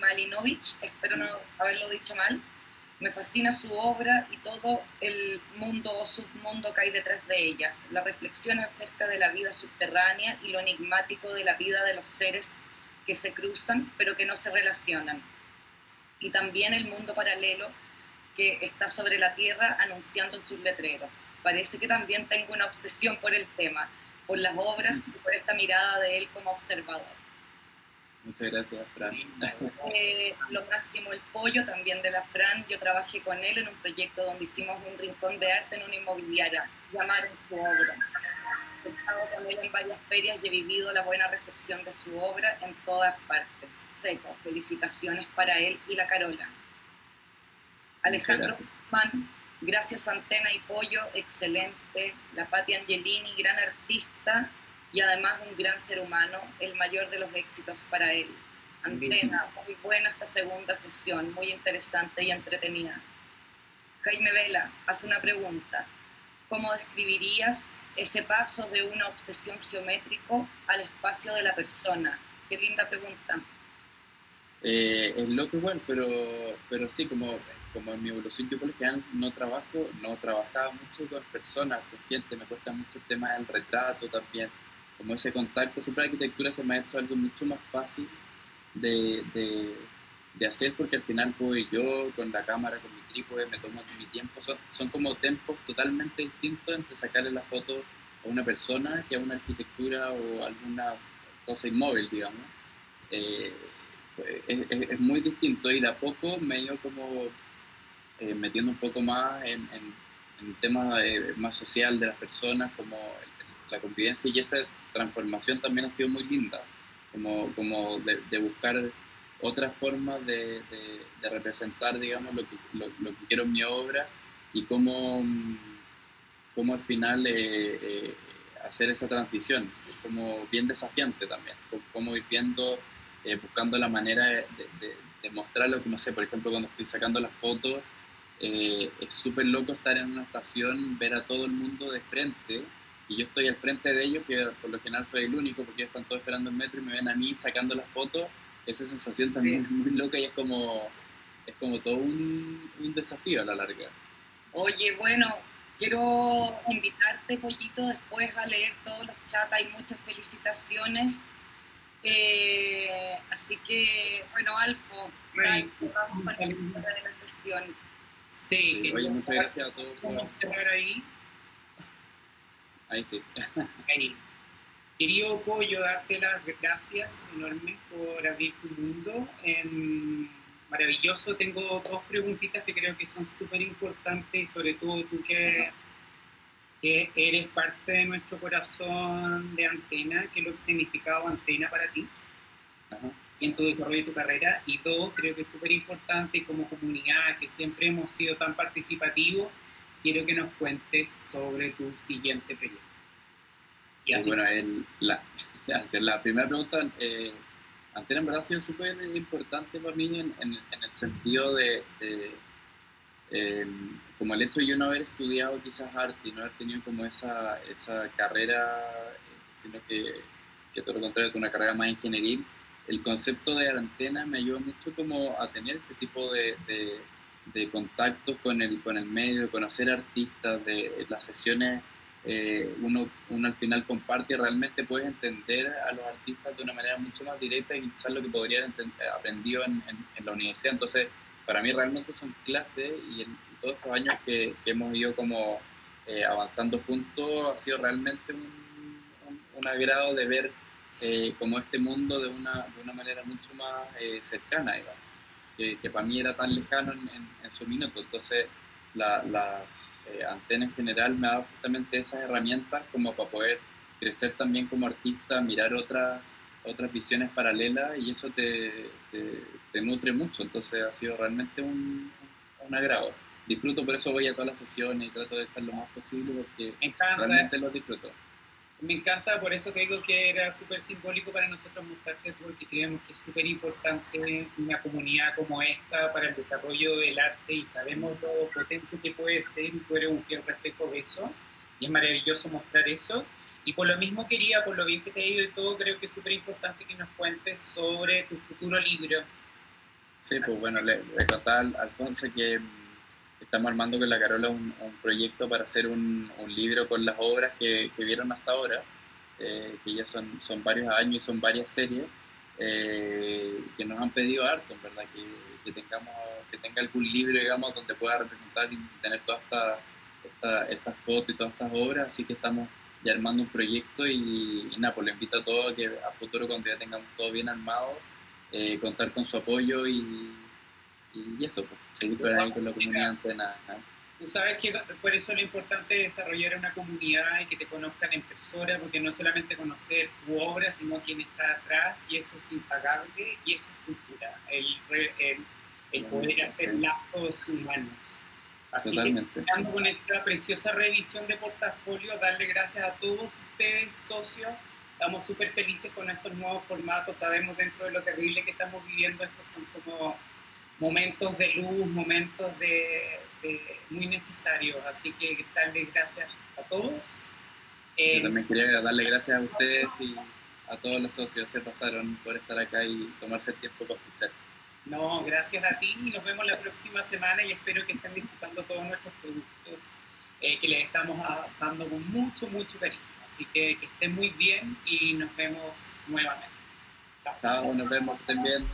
Malinovich, espero no haberlo dicho mal. Me fascina su obra y todo el mundo o submundo que hay detrás de ellas. La reflexión acerca de la vida subterránea y lo enigmático de la vida de los seres que se cruzan pero que no se relacionan. Y también el mundo paralelo que está sobre la Tierra anunciando en sus letreros. Parece que también tengo una obsesión por el tema, por las obras y por esta mirada de él como observador. Muchas gracias, Fran. Lo máximo el pollo, también de la Fran. Yo trabajé con él en un proyecto donde hicimos un rincón de arte en una inmobiliaria. Llamaron su obra. He estado con él en varias ferias y he vivido la buena recepción de su obra en todas partes. Seco, felicitaciones para él y la Carola. Alejandro Guzmán, gracias Antena y Pollo, excelente. La Patti Angelini, gran artista y además un gran ser humano, el mayor de los éxitos para él. Antena, muy buena esta segunda sesión, muy interesante y entretenida. Jaime Vela hace una pregunta. ¿Cómo describirías ese paso de una obsesión geométrico al espacio de la persona? Qué linda pregunta. Es loco igual, pero sí, como en mi evolución yo por lo general no trabajaba mucho con personas, con gente, me cuesta mucho el tema del retrato también, como ese contacto, siempre la arquitectura se me ha hecho algo mucho más fácil de hacer, porque al final voy yo con la cámara, con mi trípode, me tomo mi tiempo, son como tiempos totalmente distintos entre sacarle la foto a una persona que a una arquitectura o alguna cosa inmóvil, digamos. Es muy distinto y de a poco me he ido como metiendo un poco más en el tema más social de las personas, como la convivencia, y esa transformación también ha sido muy linda, como de buscar otras formas de representar, digamos, lo que quiero en mi obra y cómo al final hacer esa transición. Es como bien desafiante también, cómo ir viendo, buscando la manera de mostrarlo, que no sé, por ejemplo, cuando estoy sacando las fotos, es súper loco estar en una estación, ver a todo el mundo de frente, y yo estoy al frente de ellos, que por lo general soy el único, porque ellos están todos esperando el metro y me ven a mí sacando las fotos. Esa sensación también es muy loca y es como todo un desafío a la larga. Oye, bueno, quiero invitarte, Pollito, después a leer todos los chats, hay muchas felicitaciones. Así que, bueno, Alfo, vamos con la historia de la sesión. Sí, oye, muchas gracias a todos. Vamos a cerrar ahí. Ahí sí. Ahí. Querido Pollo, darte las gracias enormes por abrir tu mundo. Maravilloso. Tengo dos preguntitas que creo que son súper importantes, sobre todo tú que eres parte de nuestro corazón de Antena. ¿Qué es lo que ha significado Antena para ti? Ajá. En tu desarrollo de tu carrera? Y dos, creo que es súper importante como comunidad, que siempre hemos sido tan participativos, quiero que nos cuentes sobre tu siguiente proyecto. Y así. Bueno, la primera pregunta, Antena en verdad ha sido súper importante para mí en el sentido de como el hecho de yo no haber estudiado quizás arte y no haber tenido como esa carrera, sino que todo lo contrario, una carrera más ingenieril. El concepto de Antena me ayudó mucho como a tener ese tipo de contacto con el medio, de conocer artistas, de las sesiones. Uno al final comparte y realmente puedes entender a los artistas de una manera mucho más directa y quizás lo que podría haber aprendido en la universidad. Entonces, para mí realmente son clases y en todos estos años que hemos ido como avanzando juntos, ha sido realmente un agrado de ver como este mundo de una manera mucho más cercana, digamos, que para mí era tan lejano en su minuto. Entonces, la Antena en general me ha dado justamente esas herramientas como para poder crecer también como artista, mirar otras visiones paralelas, y eso te nutre mucho. Entonces ha sido realmente un agrado. Disfruto, por eso voy a todas las sesiones y trato de estar lo más posible porque realmente los disfruto. Me encanta, por eso te digo que era súper simbólico para nosotros mostrarte, porque creemos que es súper importante una comunidad como esta para el desarrollo del arte, y sabemos lo potente que puede ser, y tú eres un fiel reflejo de eso, y es maravilloso mostrar eso. Y por lo mismo por lo bien que te ha ido y todo, creo que es súper importante que nos cuentes sobre tu futuro libro, Sí, pues bueno, le contaba al Alfonso que estamos armando con la Carola un proyecto para hacer un libro con las obras que vieron hasta ahora, que ya son varios años y son varias series, que nos han pedido harto, en verdad, que tenga algún libro, digamos, donde pueda representar y tener todas estas fotos y todas estas obras, así que estamos ya armando un proyecto y nada, pues lo invito a todos a que a futuro, cuando ya tengamos todo bien armado, contar con su apoyo y eso, pues, seguir por ahí con la comunidad Antena. Tú sabes que por eso lo importante es desarrollar una comunidad y que te conozcan en persona, porque no solamente conocer tu obra, sino quién está atrás, y eso es impagable, y eso es cultura, el poder hacer lazos humanos. Así Totalmente. que, estando con esta preciosa revisión de portafolio, darle gracias a todos ustedes, socios. Estamos súper felices con estos nuevos formatos. Sabemos, dentro de lo terrible que estamos viviendo, estos son como momentos de luz, momentos muy necesarios. Así que darle gracias a todos. Yo también quería darle gracias a ustedes y a todos los socios que pasaron por estar acá y tomarse el tiempo para escucharse. No, gracias a ti, y nos vemos la próxima semana, y espero que estén disfrutando todos nuestros productos que les estamos dando con mucho, mucho cariño. Así que estén muy bien y nos vemos nuevamente. Chao, nos vemos, que estén bien.